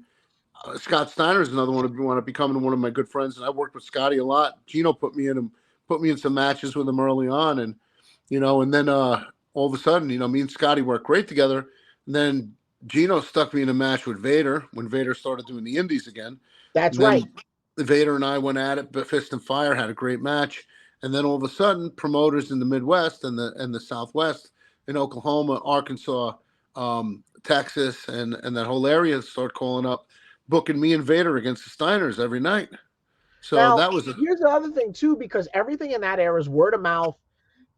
Scott Steiner is another one who wound up becoming one of my good friends. And I worked with Scotty a lot. Gino put me in some matches with him early on, and and then all of a sudden, me and Scotty worked great together. And then Gino stuck me in a match with Vader when Vader started doing the Indies again. that's And right. then Vader and I went at it, but Fist and Fire had a great match. And then all of a sudden, promoters in the Midwest and the Southwest, in Oklahoma, Arkansas, Texas, and that whole area start calling up, booking me and Vader against the Steiners every night. So Now, that was a here's the other thing too, because everything in that era is word of mouth,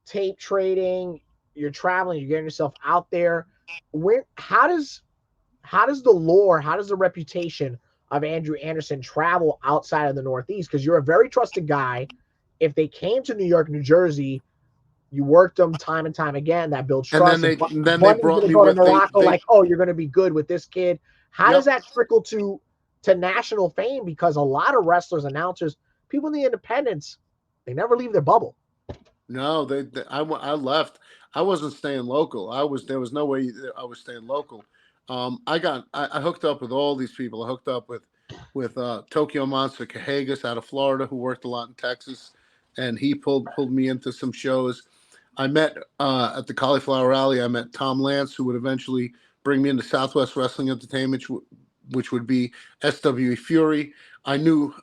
tape trading. You're traveling, you're getting yourself out there. Where how does the lore, how does the reputation of Andrew Anderson travel outside of the Northeast? Because you're a very trusted guy. If they came to New York, New Jersey, you worked them time and time again. That builds and trust. And then they Bundy's brought going to me go to with Morocco, they like, oh, you're going to be good with this kid. How does yep. that trickle to national fame? Because a lot of wrestlers, announcers, people in the independents, they never leave their bubble. No, I left. I wasn't staying local. There was no way I was staying local. I hooked up with all these people. I hooked up with Tokyo Monster Cahagas out of Florida, who worked a lot in Texas, and he pulled me into some shows. I met at the Cauliflower Alley. I met Tom Lance, who would eventually bring me into Southwest Wrestling Entertainment, which would be SWE Fury. I knew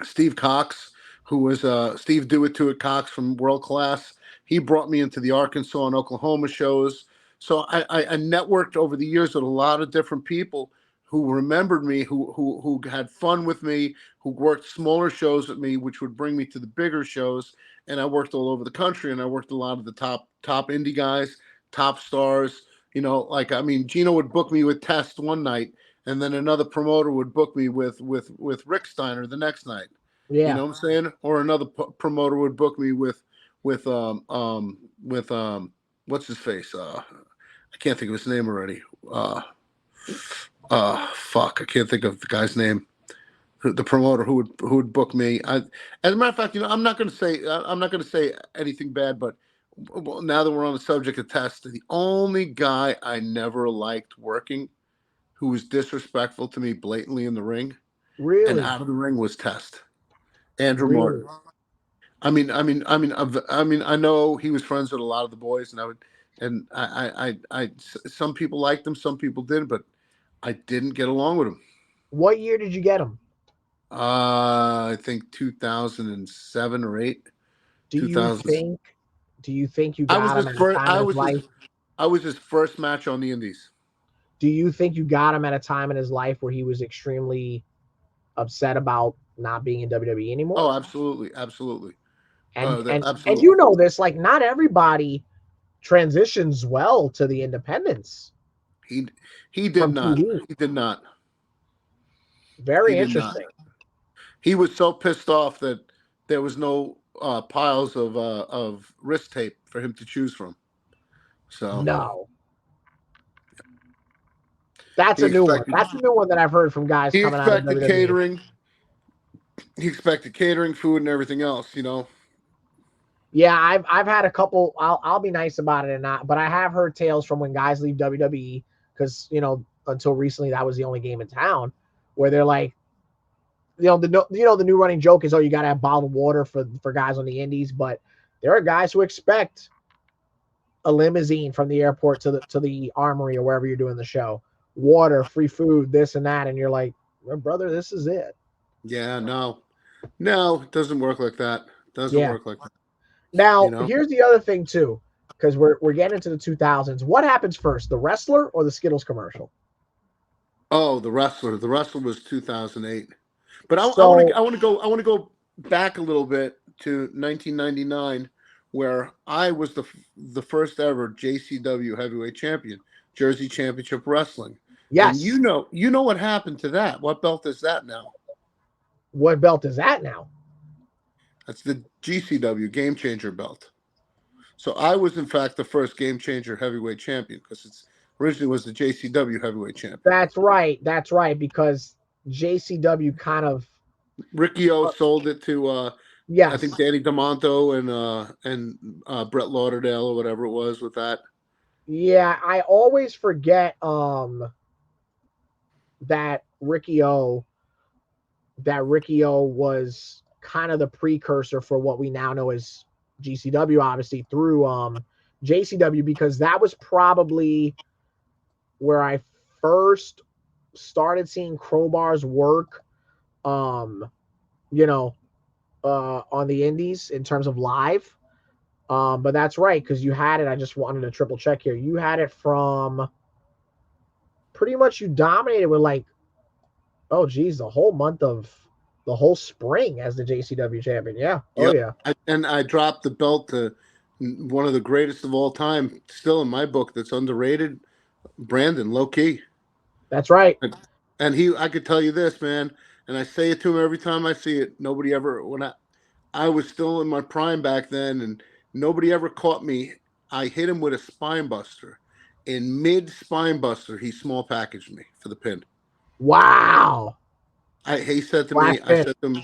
Steve Cox, who was Steve Do It To It Cox from World Class. He brought me into the Arkansas and Oklahoma shows. So I networked over the years with a lot of different people who remembered me, who had fun with me, who worked smaller shows with me, which would bring me to the bigger shows. And I worked all over the country, and I worked a lot of the top indie guys, top stars. You know, like I mean, Gino would book me with Test one night, and then another promoter would book me with Rick Steiner the next night. You Yeah. know what I'm saying? Or another promoter would book me with what's his face? I can't think of his name already. Fuck, I can't think of the guy's name. The promoter who would book me. As a matter of fact, you know, I'm not gonna say anything bad, but now that we're on the subject of Test, the only guy I never liked working who was disrespectful to me blatantly in the ring and Really? out of the ring was Test. Andrew Really? Martin. I know he was friends with a lot of the boys, and some people liked him, some people didn't, but I didn't get along with him. What year did you get him? I think 2007 or eight, Do you 2000. think do you think you I was got him his at a first. time in his life? I was his first match on the Indies. Do you think you got him at a time in his life where he was extremely upset about not being in WWE anymore? Oh, absolutely, absolutely, And absolutely. you know this, like not everybody transitions well to the independents He he did from not. TV. He did not. He Very did not. interesting. He was so pissed off that there was no piles of wrist tape for him to choose from. So No. That's he a new one. expected That's a new one that I've heard from guys he coming out of expected WWE. catering. He expected catering, food, and everything else. You know. Yeah, I've had a couple. I'll be nice about it and not, but I have heard tales from when guys leave WWE because until recently that was the only game in town where they're like, the new running joke is, oh, you got to have bottled water for guys on the indies, but there are guys who expect a limousine from the airport to the armory or wherever you're doing the show, water, free food, this and that, and you're like, well, brother, this is it. Yeah. No. No. It doesn't work like that. It doesn't Yeah. work like that. You Now know. here's the other thing too, because we're getting into the 2000s. What happens first, the wrestler or the Skittles commercial? Oh, the wrestler. The wrestler was 2008. But So I want to go back a little bit to 1999, where I was the first ever JCW heavyweight champion, Jersey Championship Wrestling. And yes, you know what happened to that? What belt is that now? what belt is that now? That's the GCW Game Changer belt. So I was in fact the first Game Changer heavyweight champion because it's originally was the JCW heavyweight champion. That's right. That's right. Because JCW kind of Ricky O sold it to I think yes. Danny Demonto and Brett Lauderdale or whatever it was with that. Yeah, I always forget that Ricky O was kind of the precursor for what we now know as GCW, obviously through JCW, because that was probably where I first started seeing Crowbar's work um on the indies in terms of live. But that's right, because you had it. I just wanted to triple check here. You had it from pretty much, you dominated with like, oh geez, the whole spring as the JCW champion. Yeah. Oh Yep. yeah. And I dropped the belt to one of the greatest of all time, still in my book, that's underrated, Brandon, low key. That's right. And I could tell you this, man, and I say it to him every time I see it. Nobody ever, when I was still in my prime back then, and nobody ever caught me. I hit him with a spine buster. In mid spine buster, he small packaged me for the pin. Wow. He said to me, Last pitch.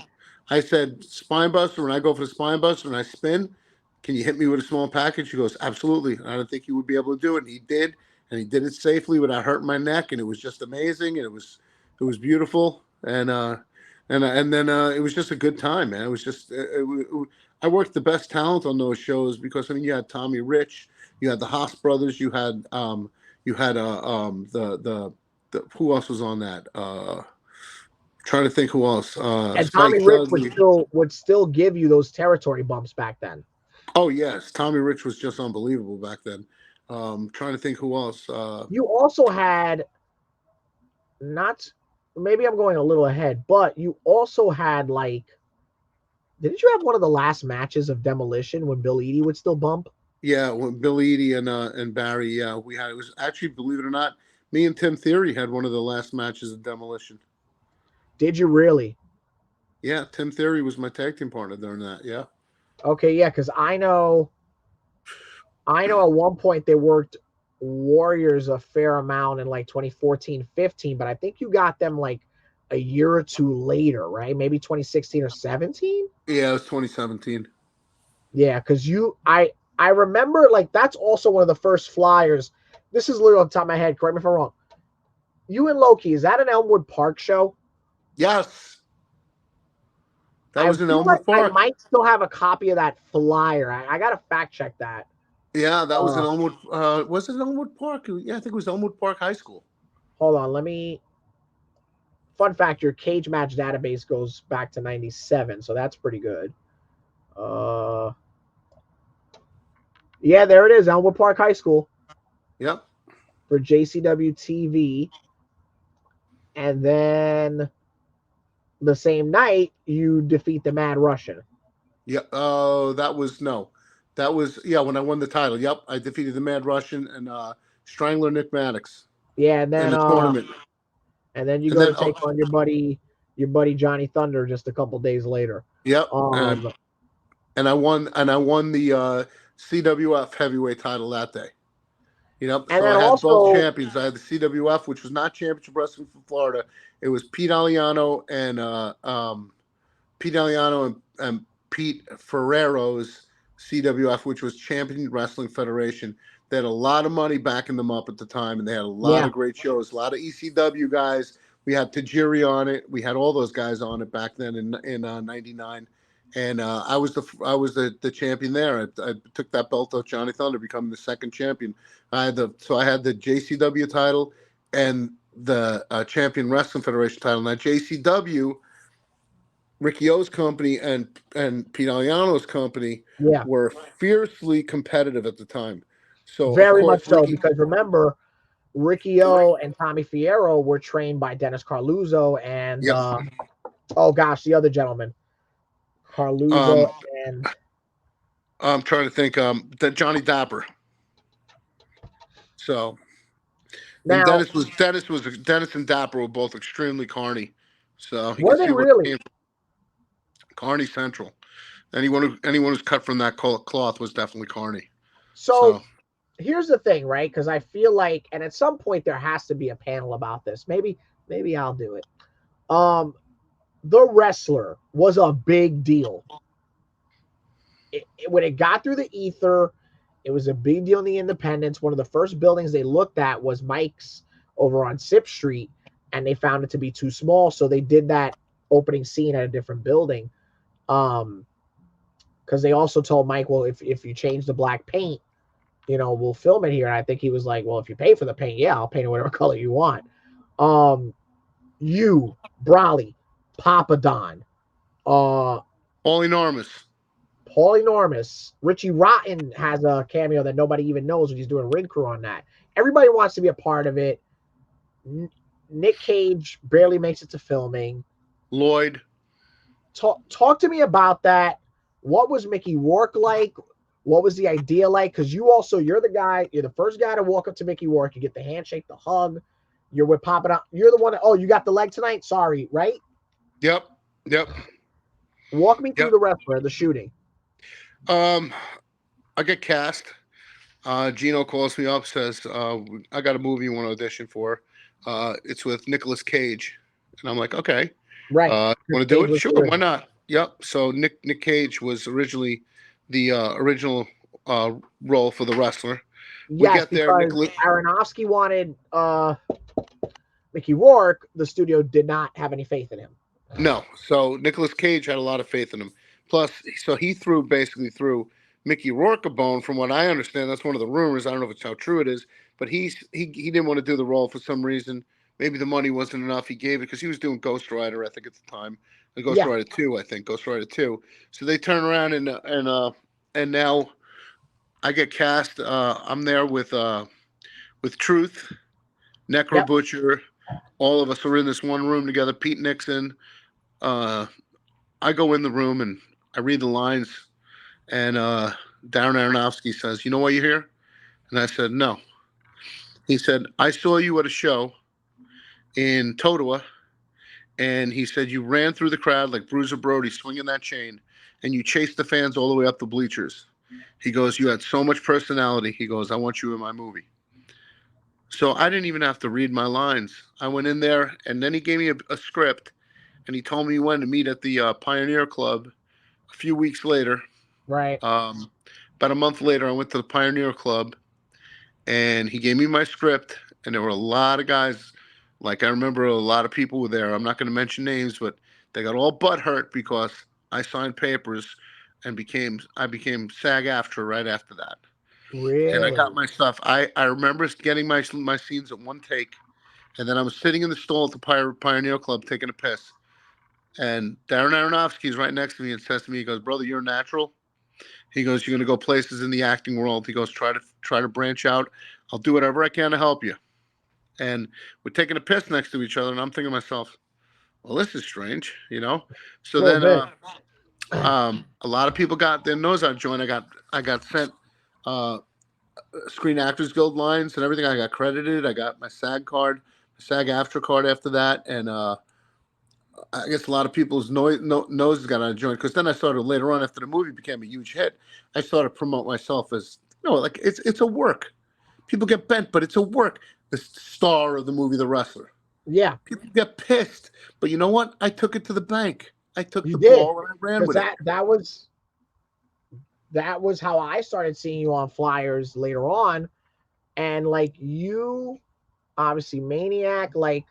I said, spine buster, when I go for the spine buster and I spin, can you hit me with a small package? He goes, absolutely. I don't think he would be able to do it. And he did, and he did it safely without hurting my neck, and it was just amazing, and it was beautiful. And And then it was just a good time, man. It was just I worked the best talent on those shows because I mean you had Tommy Rich, you had the Haas brothers, you had the who else was on that? Trying to think who else. And Tommy Spike Rich Dudley. would still give you those territory bumps back then. Oh yes, Tommy Rich was just unbelievable back then. Trying to think who else. You also had not maybe I'm going a little ahead, but you also had like didn't you have one of the last matches of Demolition when Bill Eadie would still bump? Yeah, when Bill Eadie and Barry, yeah, we had it was actually, believe it or not, me and Tim Theory had one of the last matches of Demolition. Did you really? Yeah, Tim Theory was my tag team partner during that. Yeah. Okay, yeah, because I know at one point they worked Warriors a fair amount in like 2014, 15, but I think you got them like a year or two later, right? Maybe 2016 or 17? Yeah, it was 2017. Yeah, because I remember like that's also one of the first flyers. This is literally on the top of my head, correct me if I'm wrong. You and Loki, is that an Elmwood Park show? Yes, that I was in feel like Elmwood I Park. might still have a copy of that flyer. I gotta fact check that. Yeah, that was in Uh Elmwood. Was it Elmwood Park? Yeah, I think it was Elmwood Park High School. hold on, let me fun fact, your cage match database goes back to 97, so that's pretty good. Uh yeah, there it is, Elmwood Park High School Yep. for JCW TV. And then the same night you defeat the Mad Russian. Yeah. Oh, that was no. That was yeah when I won the title. Yep, I defeated the Mad Russian and Strangler Nick Maddox Yeah, in the tournament. and then you And go then to take on your buddy Johnny Thunder just a couple days later. yep, Um and I won the CWF heavyweight title that day. You know, and so then I had both also champions. I had the CWF, which was not championship wrestling from Florida. It was Pete Aliano and Pete Ferrero's CWF, which was Champion Wrestling Federation. They had a lot of money backing them up at the time, and they had a lot yeah. of great shows. A lot of ECW guys. We had Tajiri on it. We had all those guys on it back then in '99. And I was the champion there. I took that belt off Johnny Thunder, becoming the second champion. I had the JCW title and the Champion Wrestling Federation title. Now JCW, Ricky O's company and Pete Aliano's company Yeah. were fiercely competitive at the time. So of Very much course so Ricky, because remember Ricky O and Tommy Fierro were trained by Dennis Carluzzo and yep, oh gosh, the other gentleman. um, Carluzzo and I'm trying to think, that Johnny Dapper. So and now Dennis and Dapper were both extremely carny. So you can were they see where it really? came from. Carney Central. Anyone who's cut from that cloth was definitely Carney. So So here's the thing, right? Because I feel like, and at some point there has to be a panel about this. Maybe I'll do it. The Wrestler was a big deal. When it got through the ether, it was a big deal in the independents. One of the first buildings they looked at was Mike's over on Sip Street, and they found it to be too small, so they did that opening scene at a different building. Because they also told Mike, well, if you change the black paint, we'll film it here. And I think he was like, well, if you pay for the paint, yeah, I'll paint it whatever color you want. You, Brawley, Papa Don, uh, all enormous. Paul Enormous, Richie Rotten has a cameo that nobody even knows when he's doing ring crew on that. Everybody wants to be a part of it. Nick Cage barely makes it to filming. Lloyd. Talk to me about that. What was Mickey Rourke like? What was the idea like? Because you're the first guy to walk up to Mickey Rourke. You get the handshake, the hug. You're with Papa Don. You're the one that, oh, you got the leg tonight? Sorry, right? Yep. Yep. Walk me through Yep. the wrestler, the shooting. I get cast. Gino calls me up, says, I got a movie you want to audition for. It's with Nicolas Cage. And I'm like, okay. Right. Want to do Cage it? was Sure, the why original. not? Yep. So Nick Cage was originally the original role for the wrestler. We Yes, get there, because Aronofsky wanted Mickey Rourke. The studio did not have any faith in him. No. So Nicolas Cage had a lot of faith in him. Plus, so he basically threw Mickey Rourke a bone. From what I understand, that's one of the rumors. I don't know if it's how true it is, but he didn't want to do the role for some reason. Maybe the money wasn't enough. He gave it because he was doing Ghost Rider, I think, at the time. Ghost Yeah, Rider 2, I think. Ghost Rider 2. So they turn around and now I get cast. I'm there with Truth, Necro yep, Butcher. All of us are in this one room together. Pete Nixon. Uh, I go in the room and I read the lines, and Darren Aronofsky says, "You know why you're here?" And I said, "No." He said, "I saw you at a show in Totowa, and he said you ran through the crowd like Bruiser Brody swinging that chain, and you chased the fans all the way up the bleachers." He goes, "You had so much personality." He goes, "I want you in my movie." So I didn't even have to read my lines. I went in there, and then he gave me a script, and he told me when to meet at the Pioneer Club. A few weeks later, right. about a month later, I went to the Pioneer Club, and he gave me my script, and there were a lot of guys. Like, I remember a lot of people were there. I'm not going to mention names, but they got all butt hurt because I signed papers and became SAG-AFTRA right after that. And I got Really? my stuff. I remember getting my scenes at one take, and then I was sitting in the stall at the Pioneer Club taking a piss. And Darren Aronofsky is right next to me and says to me, he goes, "Brother, you're a natural." He goes, "You're going to go places in the acting world." He goes, try to branch out. I'll do whatever I can to help you." And we're taking a piss next to each other, and I'm thinking to myself, "Well, this is strange, you know." A So little then, bit. a lot of people got their nose out joint. I got sent uh, Screen Actors Guild lines and everything. I got credited. I got my SAG card, SAG after card after that, and I guess a lot of people's noses got on a joint because then I started later on after the movie became a huge hit. I started to promote myself as like it's a work. People get bent, but it's a work. The star of the movie, The Wrestler. Yeah, People get pissed, but you know what? I took it to the bank. I took you the did. ball and I ran Because with it. that was how I started seeing you on flyers later on. And like you obviously maniac, like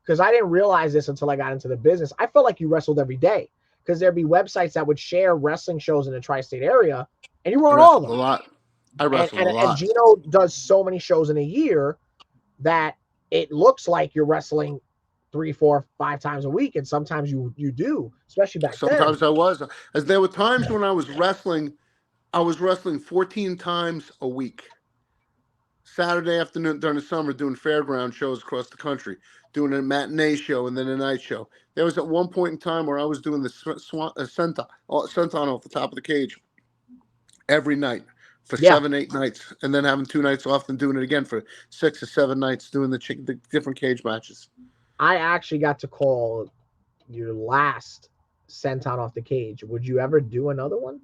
because I didn't realize this until I got into the business. I felt like you wrestled every day because there'd be websites that would share wrestling shows in the tri-state area, and you were I on all of wrestled a them. lot. I And wrestled a and and lot. Gino does so many shows in a year that it looks like you're wrestling 3, 4, 5 times a week, and sometimes you do, especially back then. Sometimes I was. As there were times when I was wrestling 14 times a week. Saturday afternoon during the summer doing fairground shows across the country, doing a matinee show and then a night show. There was at one point in time where I was doing the senton off the top of the cage every night for Yeah, 7, 8 nights, and then having 2 nights off and doing it again for 6 or 7 nights, doing the different cage matches. I actually got to call your last senton off the cage. Would you ever do another one?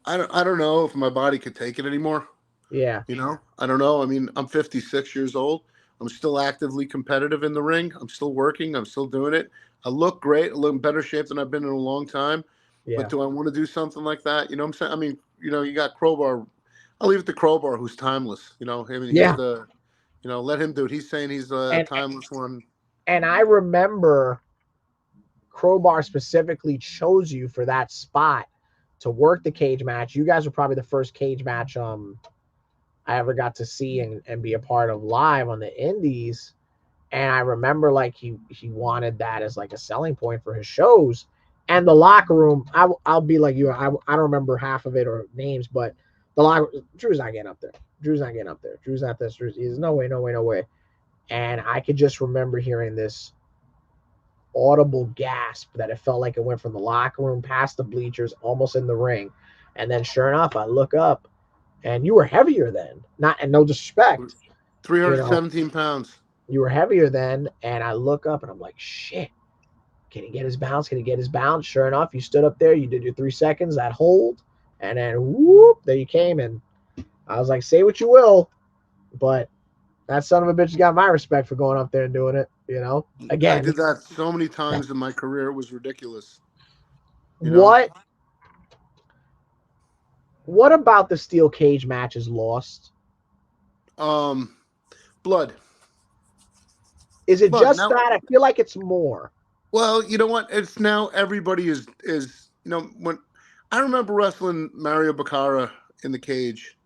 I don't know if my body could take it anymore. Yeah, I don't know. I mean, I'm 56 years old. I'm still actively competitive in the ring. I'm still working. I'm still doing it. I look great. I look in better shape than I've been in a long time. But yeah, do I want to do something like that? You know what I'm saying? I mean, you got Crowbar. I'll leave it to Crowbar, who's timeless. I mean, he's yeah. the, let him do it. He's saying he's the And timeless one. and I remember Crowbar specifically chose you for that spot to work the cage match. You guys were probably the first cage match I ever got to see and be a part of live on the indies. And I remember like he wanted that as like a selling point for his shows. And the locker room, I'll be like you. I don't remember half of it or names, but the locker, Drew's not getting up there. Drew's not getting up there. Drew's not this. He's no way, no way, no way. And I could just remember hearing this audible gasp that it felt like it went from the locker room past the bleachers, almost in the ring. And then sure enough, I look up and you were heavier then. Not and no disrespect, you know, 317 pounds. you were heavier then. And I look up and I'm like, shit, can he get his bounce? Can he get his bounce? Sure enough, you stood up there, you did your 3 seconds, that hold, and then whoop, there you came. And I was like, say what you will, but that son of a bitch got my respect for going up there and doing it, I Again, did that so many times in my career. It was ridiculous. You know, what what about the steel cage match is lost? um, blood, Is it blood. just Now that? I feel like it's more. Well, you know what? It's now everybody is when I remember wrestling Mario Baccara in the cage,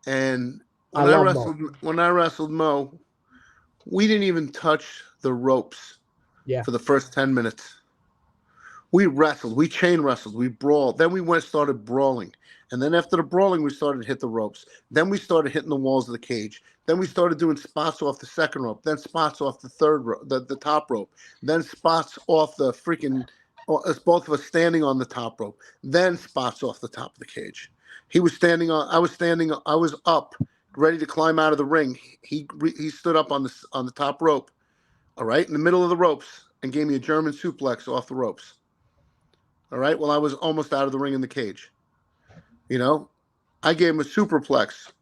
and I love Mo. when I wrestled Mo, we didn't even touch the ropes Yeah, for the first 10 minutes. We wrestled, we chain wrestled, we brawled. Then we went started brawling, and then after the brawling, we started to hit the ropes. Then we started hitting the walls of the cage. Then we started doing spots off the second rope. Then spots off the third rope, the top rope. Then spots off the freaking. Us both of us standing on the top rope. Then spots off the top of the cage. He was standing on. I was standing. I was up, ready to climb out of the ring. He stood up on the top rope. All right, in the middle of the ropes, and gave me a German suplex off the ropes. All right. Well, I was almost out of the ring in the cage. You know, I gave him a superplex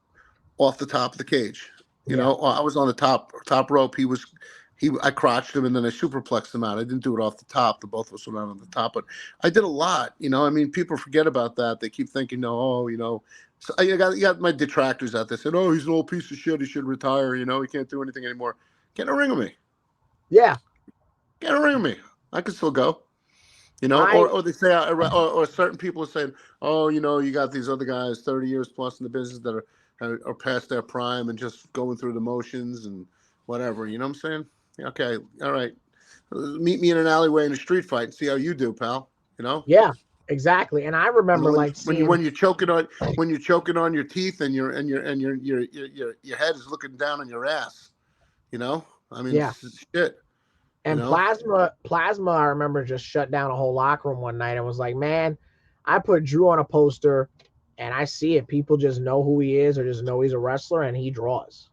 off the top of the cage. yeah, I was on the top rope. I crotched him and then I superplexed him out. I didn't do it off the top. The both of us went out on the top, but I did a lot. I mean, people forget about that. They keep thinking, no, oh, So you got my detractors out there saying, oh, he's an old piece of shit. He should retire. He can't do anything anymore. Get in a ring with me. yeah. Get in a ring with me. I can still go. I Or they say, or certain people are saying, oh, you got these other guys 30 years plus in the business that are past their prime and just going through the motions and whatever. You know what I'm saying? Yeah, okay, all right. Meet me in an alleyway in a street fight and see how you do, pal. You know, Yeah, exactly. And I remember when like when you seeing, when you're choking on your teeth and your head is looking down on your ass. I mean, yeah. shit. You And know. Plasma, I remember just shut down a whole locker room one night and was like, "Man, I put Drew on a poster, and I see it. People just know who he is, or just know he's a wrestler, and he draws."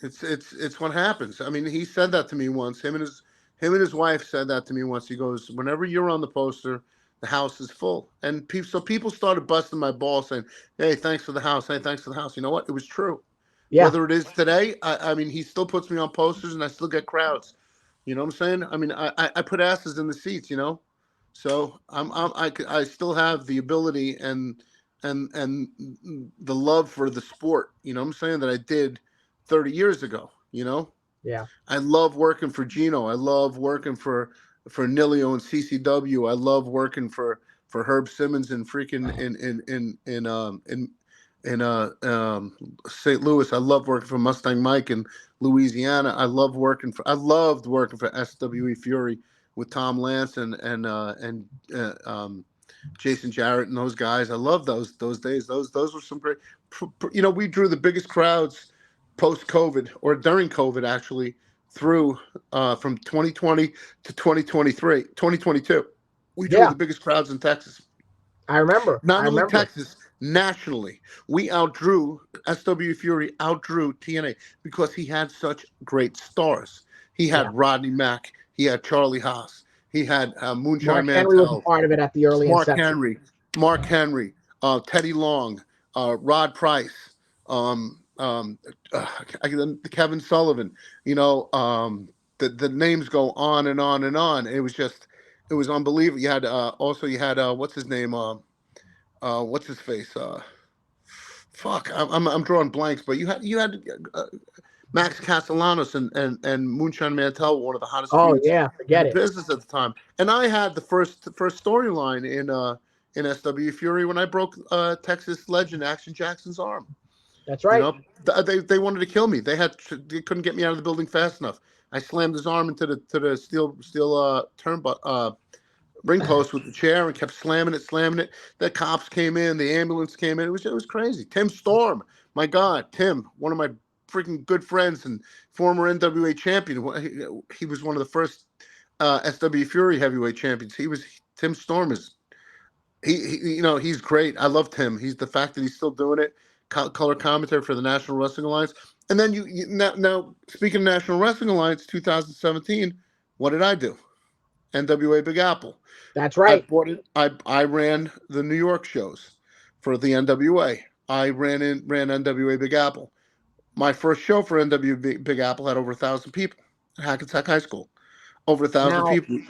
It's what happens. I mean, he said that to me once. Him and his wife said that to me once. He goes, "Whenever you're on the poster, the house is full." And people started busting my balls saying, "Hey, thanks for the house. Hey, thanks for the house." You know what? It was true. Yeah, Whether it is today, I mean, he still puts me on posters, and I still get crowds. You know what I'm saying? I mean, I put asses in the seats. So I still have the ability and the love for the sport. You know what I'm saying, that I did 30 years ago. yeah. I love working for Gino. I love working for Nilio and CCW. I love working for Herb Simmons and freaking in St. Louis. I love working for Mustang Mike in Louisiana. I loved working for SWE Fury with Tom Lance and Jason Jarrett and those guys. I love those days. Those were some great. We drew the biggest crowds post COVID or during COVID actually through from 2020 to 2023, 2022. We drew Yeah, the biggest crowds in Texas. I remember. I Not only remember. Texas, nationally. We outdrew SW Fury outdrew TNA because he had such great stars. He Yeah. had Rodney Mack. He had Charlie Haas. He had Moonshine Mark Henry was a Mantel. part of it at the early Mark inception. Henry, Teddy Long, Rod Price, Kevin Sullivan. You know, the names go on and on and on. It was unbelievable. You had what's his name? What's his face? Fuck, I'm drawing blanks. But you had Max Castellanos and Moonshine Mantel, one of the hottest Oh feuds yeah, in forget the it. business at the time. And I had the first storyline in SW Fury when I broke Texas legend Action Jackson's arm. That's You right. know, they wanted to kill me. They couldn't get me out of the building fast enough. I slammed his arm into the steel ring post with the chair and kept slamming it. The cops came in, the ambulance came in. It was crazy. Tim Storm, my God, Tim, one of my freaking good friends and former NWA champion. He was one of the first SW Fury heavyweight champions. Tim Storm is he's great. I love Tim. He's the fact that he's still doing it. Color commentary for the National Wrestling Alliance. And then now speaking of National Wrestling Alliance, 2017, what did I do? NWA Big Apple. That's I right. bought it. I ran the New York shows for the NWA. I ran NWA Big Apple. My first show for NWA Big Apple had over 1,000 people at Hackensack High School. Over 1,000 Now, people.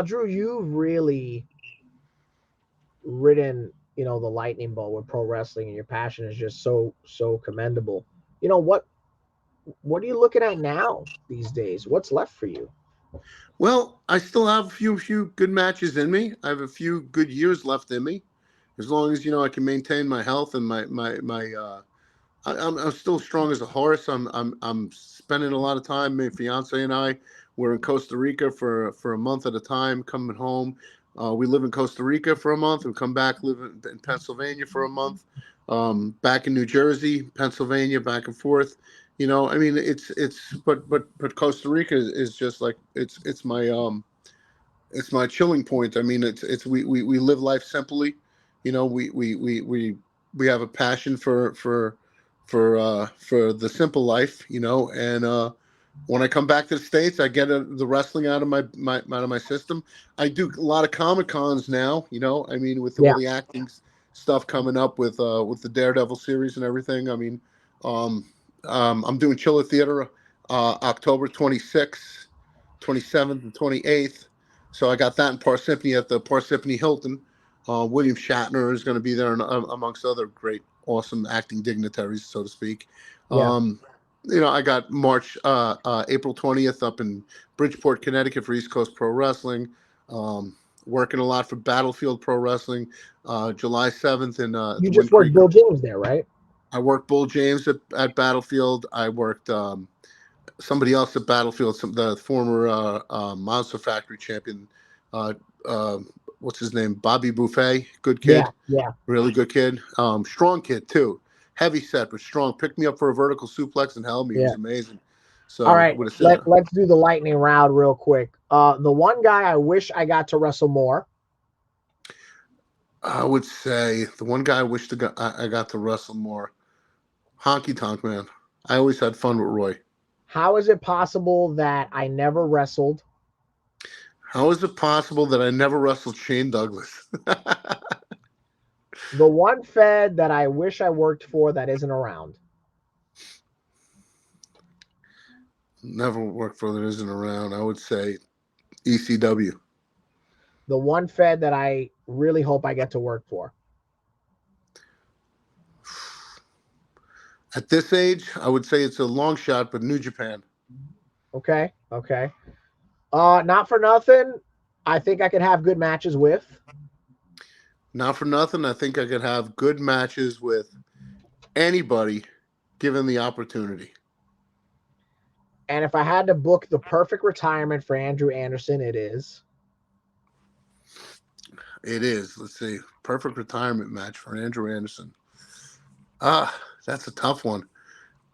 Drew, you really ridden, the lightning bolt with pro wrestling, and your passion is just so commendable. What are you looking at now these days? What's left for you? Well, I still have a few good matches in me. I have a few good years left in me, as long as I can maintain my health and my. I'm still strong as a horse. I'm spending a lot of time. My fiance and I we're in Costa Rica for a month at a time. Coming home, we live in Costa Rica for a month. We come back, live in Pennsylvania for a month. Back in New Jersey, Pennsylvania, back and forth. I mean, it's but Costa Rica is just like it's my chilling point. I mean, it's we live life simply. We have a passion for the simple life. And when I come back to the States, I get the wrestling out of my out of my system. I do a lot of Comic Cons now. I mean, with all Yeah, the acting stuff coming up with the Daredevil series and everything. I mean, um, I'm doing Chiller Theater October 26th, 27th, and 28th. So I got that in Parsippany at the Parsippany Hilton. William Shatner is going to be there, and, amongst other great, awesome acting dignitaries, so to speak. yeah. Um, I got April 20th up in Bridgeport, Connecticut for East Coast Pro Wrestling. Working a lot for Battlefield Pro Wrestling. July 7th in You the Wind just worked Creek. Bill James there, right? I worked Bull James at Battlefield. I worked somebody else at Battlefield, the former Monster Factory champion. Uh, uh, what's his name? Bobby Buffet. Good Yeah, kid. yeah. Really good kid. Strong kid, too. Heavy set, but strong. Picked me up for a vertical suplex and held me. It Yeah. was amazing. All So, right, would have said that. let's do the lightning round real quick. The one guy I wish I got to wrestle more. I would say the one guy I wish I got to wrestle more. Honky Tonk Man. I always had fun with Roy. How is it possible that I never wrestled? How is it possible that I never wrestled Shane Douglas? The one Fed that I wish I worked for that isn't around. Never worked for that isn't around. I would say ECW. The one Fed that I really hope I get to work for. At this age, I would say it's a long shot, but New Japan. Okay, okay. Not for nothing. I think I could have good matches with. Not for nothing, I think I could have good matches with anybody given the opportunity. And if I had to book the perfect retirement for Andrew Anderson, it is. It is. Let's see. Perfect retirement match for Andrew Anderson. Ah, that's a tough one.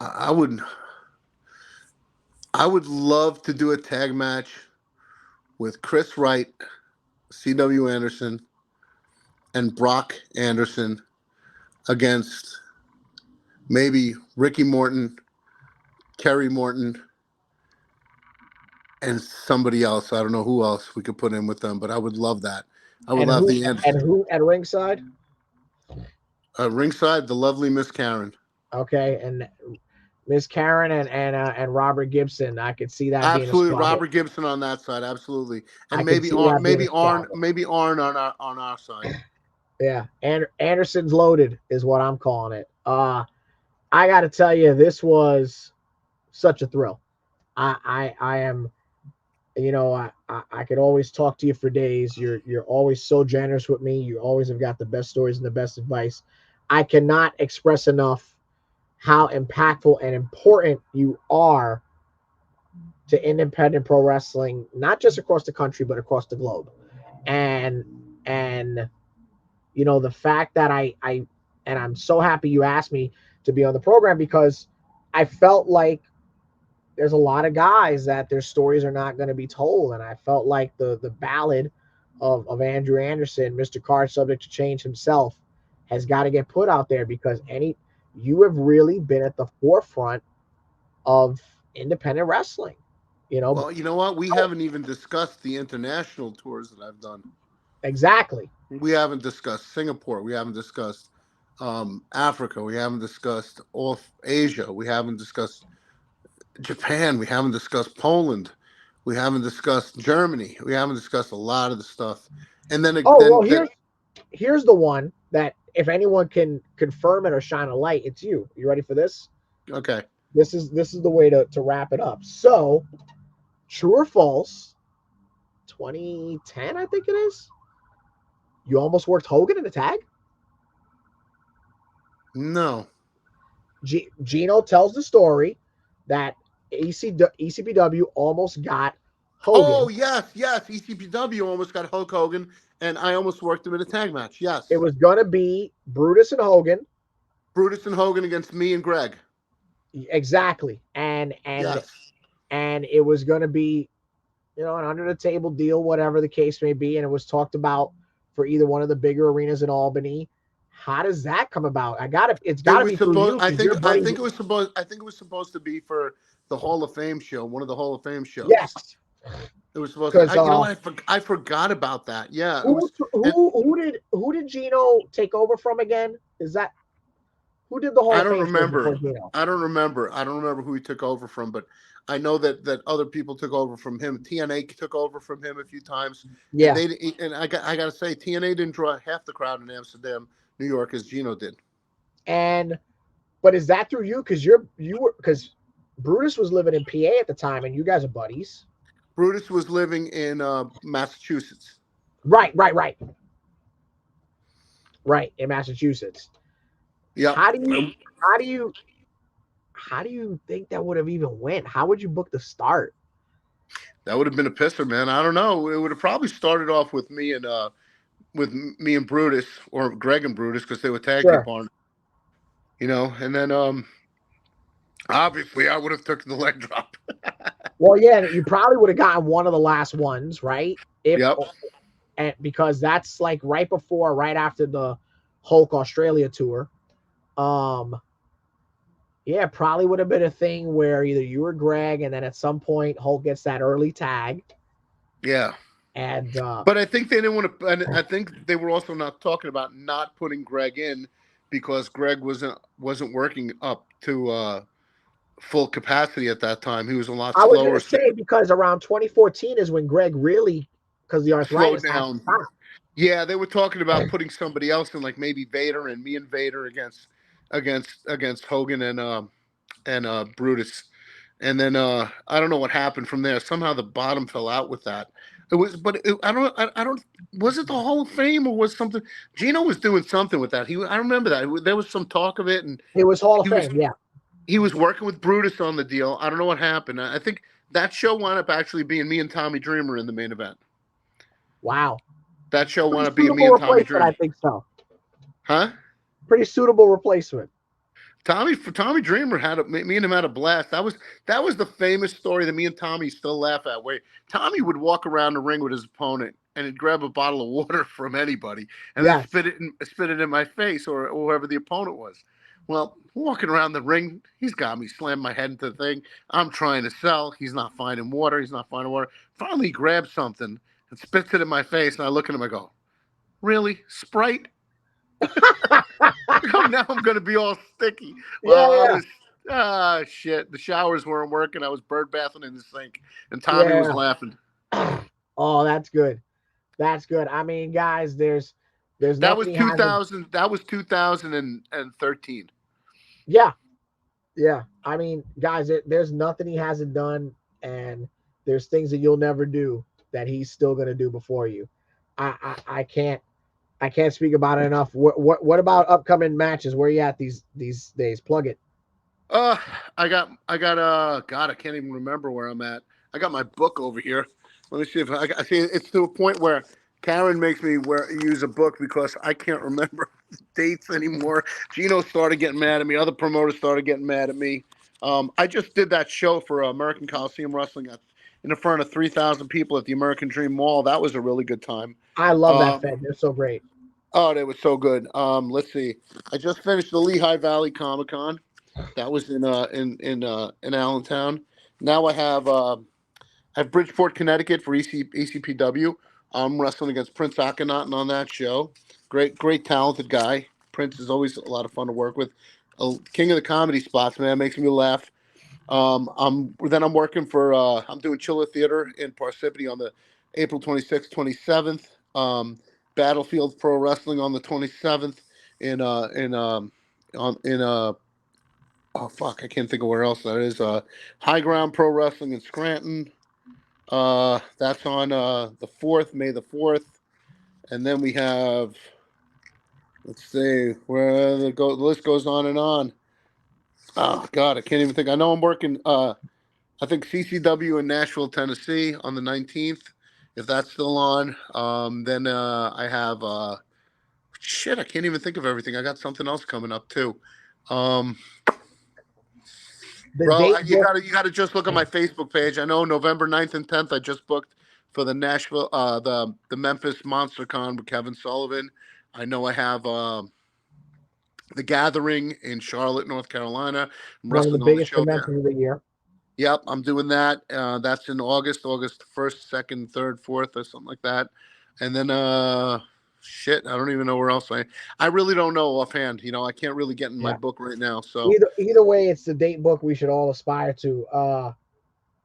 I would love to do a tag match with Chris Wright, C.W. Anderson, and Brock Anderson against maybe Ricky Morton, Kerry Morton, and somebody else. I don't know who else we could put in with them, but I would love that. I would And love who the and Anderson. who at ringside? Ringside, the lovely Miss Karen. Okay, and Miss Karen and Robert Gibson. I could see that being a Absolutely, squabble. Robert Gibson on that side. Absolutely, I and could see that being a squabble. Maybe Arn on our side. Yeah, and Anderson's loaded is what I'm calling it. I got to tell you, this was such a thrill. I am, I could always talk to you for days. You're always so generous with me. You always have got the best stories and the best advice. I cannot express enough how impactful and important you are to independent pro wrestling, not just across the country but across the globe. And and the fact that I and I'm so happy you asked me to be on the program, because I felt like there's a lot of guys that their stories are not going to be told, and I felt like the ballad of Andrew Anderson, Mr. Card Subject to Change himself, has got to get put out there, because you have really been at the forefront of independent wrestling. You know, Well, you know what? We haven't even discussed the international tours that I've done. exactly. We haven't discussed Singapore. We haven't discussed Africa. We haven't discussed all Asia. We haven't discussed Japan. We haven't discussed Poland. We haven't discussed Germany. We haven't discussed a lot of the stuff. And Oh well, here's the one that if anyone can confirm it or shine a light, it's you. You ready for this? okay. This is the way to wrap it up. So True or false? 2010, I think it is. You almost worked Hogan in the tag. No. Gino tells the story that ECPW almost got Oh Hogan. yes, yes. ECPW almost got Hulk Hogan, and I almost worked him in a tag match. It Yes, was gonna be Brutus and Hogan. Brutus and Hogan against me and Greg. Exactly. And it was gonna be, an under the table deal, whatever the case may be, and it was talked about for either one of the bigger arenas in Albany. How does that come about? It's It gotta was be through supposed. you because your I buddies. think it was supposed. I think it was supposed to be for the Hall of Fame show. One of the Hall of Fame shows. Yes, It was supposed to. because You know what? I forgot about that. Yeah, it who was. And who did Gino take over from again? Is that who did the Hall I of don't Fame show remember. before Gino? I don't remember. I don't remember who he took over from, but I know that other people took over from him. TNA took over from him a few times, and Yeah, I got to say TNA didn't draw half the crowd in Amsterdam, New York, as Gino did. and but is that through you? Because Brutus was living in PA at the time, and you guys are buddies. Brutus was living in Massachusetts. Right, right, right, right in Massachusetts. Yep. How do you how do you how do you think that would have even went? How would you book the start? That would have been a pisser, man. I don't know. It would have probably started off with me and Brutus or Greg and Brutus because they were tag team Sure. partners, and then obviously I would have took the leg drop. Well, yeah, you probably would have gotten one of the last ones, right? If Yep. and because that's like right after the Hulk Australia tour. Um, yeah, probably would have been a thing where either you or Greg, and then at some point Hulk gets that early tag, Yeah. and But I think they didn't want to. And I think they were also not talking about not putting Greg in because Greg wasn't working up to full capacity at that time. He was a lot I was gonna slower, say because around 2014 is when Greg really, because the slowed arthritis happened. down. Yeah, they were talking about putting somebody else in, like maybe Vader and me and Vader against Hogan and Brutus. And then I don't know what happened from there. Somehow the bottom fell out with that. It was, but I don't. Was it the Hall of Fame or was something? Gino was doing something with that. I remember that there was some talk of it, and It was Hall of he was Fame, yeah. he was working with Brutus on the deal. I don't know what happened. I think that show wound up actually being me and Tommy Dreamer in the main event. Wow, That show pretty wound up being me suitable and Tommy replacement, I Dreamer. think so. Huh? Pretty suitable replacement. Tommy Dreamer me and him had a blast. That was the famous story that me and Tommy still laugh at. Where Tommy would walk around the ring with his opponent and he'd grab a bottle of water from anybody and then Yes. spit it in my face or whoever the opponent was. Well, walking around the ring, he's got me slam my head into the thing. I'm trying to sell. He's not finding water. He's not finding water. Finally, he grabs something and spits it in my face, and I look at him. I go, "Really, Sprite?" Now I'm going to be all sticky. Well, I Yeah, was, shit. The showers weren't working. I was bird bathing in the sink, and Tommy was yeah. laughing. Oh, that's good. That's good. I mean, guys, there's That nothing was he hasn't. 2000. That was 2013. Yeah, yeah. I mean, guys, there's nothing he hasn't done, and there's things that you'll never do that he's still gonna do before you. I can't speak about it enough. What about upcoming matches? Where you at these days? Plug it. Uh, God, I can't even remember where I'm at. I got my book over here. Let me see if I see. It's to a point where Karen makes me use a book because I can't remember dates anymore. Gino started getting mad at me. Other promoters started getting mad at me. I just did that show for American Coliseum Wrestling in front of 3,000 people at the American Dream Mall. That was a really good time. I love that Um, Fed. They're so great. oh, they were so good. Let's see. I just finished the Lehigh Valley Comic Con. That was in Allentown. Now I have Bridgeport, Connecticut for ECPW. I'm wrestling against Prince Akhenaten on that show. Great talented guy. Prince is always a lot of fun to work with. King of the comedy spots, man, makes me laugh. I'm working for I'm doing Chiller Theater in Parsippany on the April 26th, 27th. Battlefield Pro Wrestling on the 27th in oh fuck, I can't think of where else that is. High Ground Pro Wrestling in Scranton. That's on the 4th, May the 4th. And then we have, let's see, where the list goes on and on. Oh, God, I can't even think. I know I'm working, I think CCW in Nashville, Tennessee on the 19th, if that's still on. Then I have, shit, I can't even think of everything. I got something else coming up too. Um, The Bro, date book. you gotta just look at my Facebook page. I know November 9th and 10th. I just booked for the Nashville, the Memphis Monster Con with Kevin Sullivan. I know I have the Gathering in Charlotte, North Carolina. I'm One of the wrestling on the biggest show there. conventions of the year. Yep, I'm doing that. That's in August 1st, 2nd, 3rd, 4th, or something like that. And then shit, I don't even know where else I really don't know offhand. You know, I can't really get in my Yeah. book right now. So Either way, it's the date book we should all aspire to.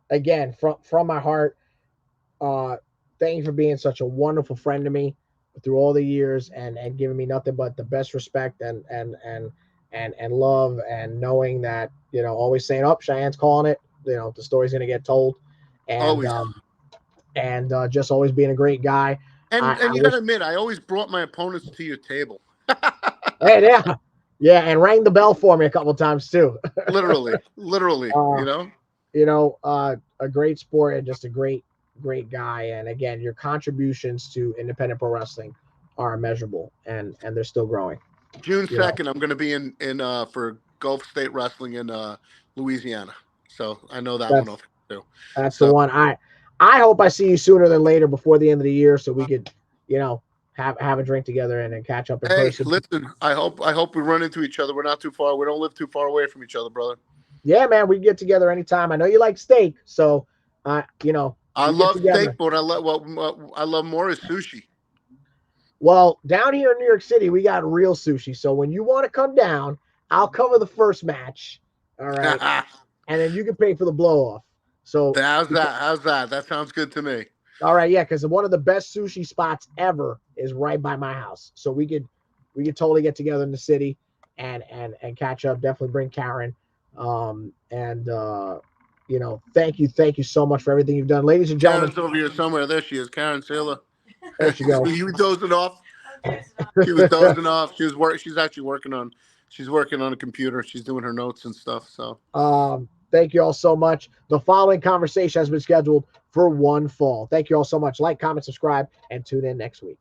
Again, from my heart, uh, thank you for being such a wonderful friend to me through all the years and giving me nothing but the best respect and love and knowing that always saying up Cheyenne's calling it, the story's gonna get told, and always. um just always being a great guy. I And you wish. gotta admit, I always brought my opponents to your table. Hey, yeah, and rang the bell for me a couple times too. Literally, uh you know. a great sport and just a great guy. And again, your contributions to independent pro wrestling are immeasurable, and they're still growing. June You know, 2nd, I'm gonna be in for Gulf State Wrestling in Louisiana, so I know that one that's off too. that's the So one. I hope I see you sooner than later before the end of the year, so we could, you know, have a drink together and then catch up in hey, person. listen, I hope we run into each other. We're not too far. We don't live too far away from each other, brother. Yeah, man, we get together anytime. I know you like steak, so I we get love steak, together. but what I love more is sushi. Well, down here in New York City, we got real sushi. So when you want to come down, I'll cover the first match. All right. And then you can pay for the blow off. So, How's that? How's that? That sounds good to me. all right. Yeah. Cause one of the best sushi spots ever is right by my house. So we could totally get together in the city and catch up. Definitely bring Karen. And, thank you so much for everything you've done. Ladies and gentlemen, Karen's over here somewhere. There she is, Karen Saylor. there she goes. You dozing off? She was dozing off. She was work. She's actually working on. She's working on a computer. She's doing her notes and stuff. So Thank you all so much. The following conversation has been scheduled for one fall. Thank you all so much. Like, comment, subscribe, and tune in next week.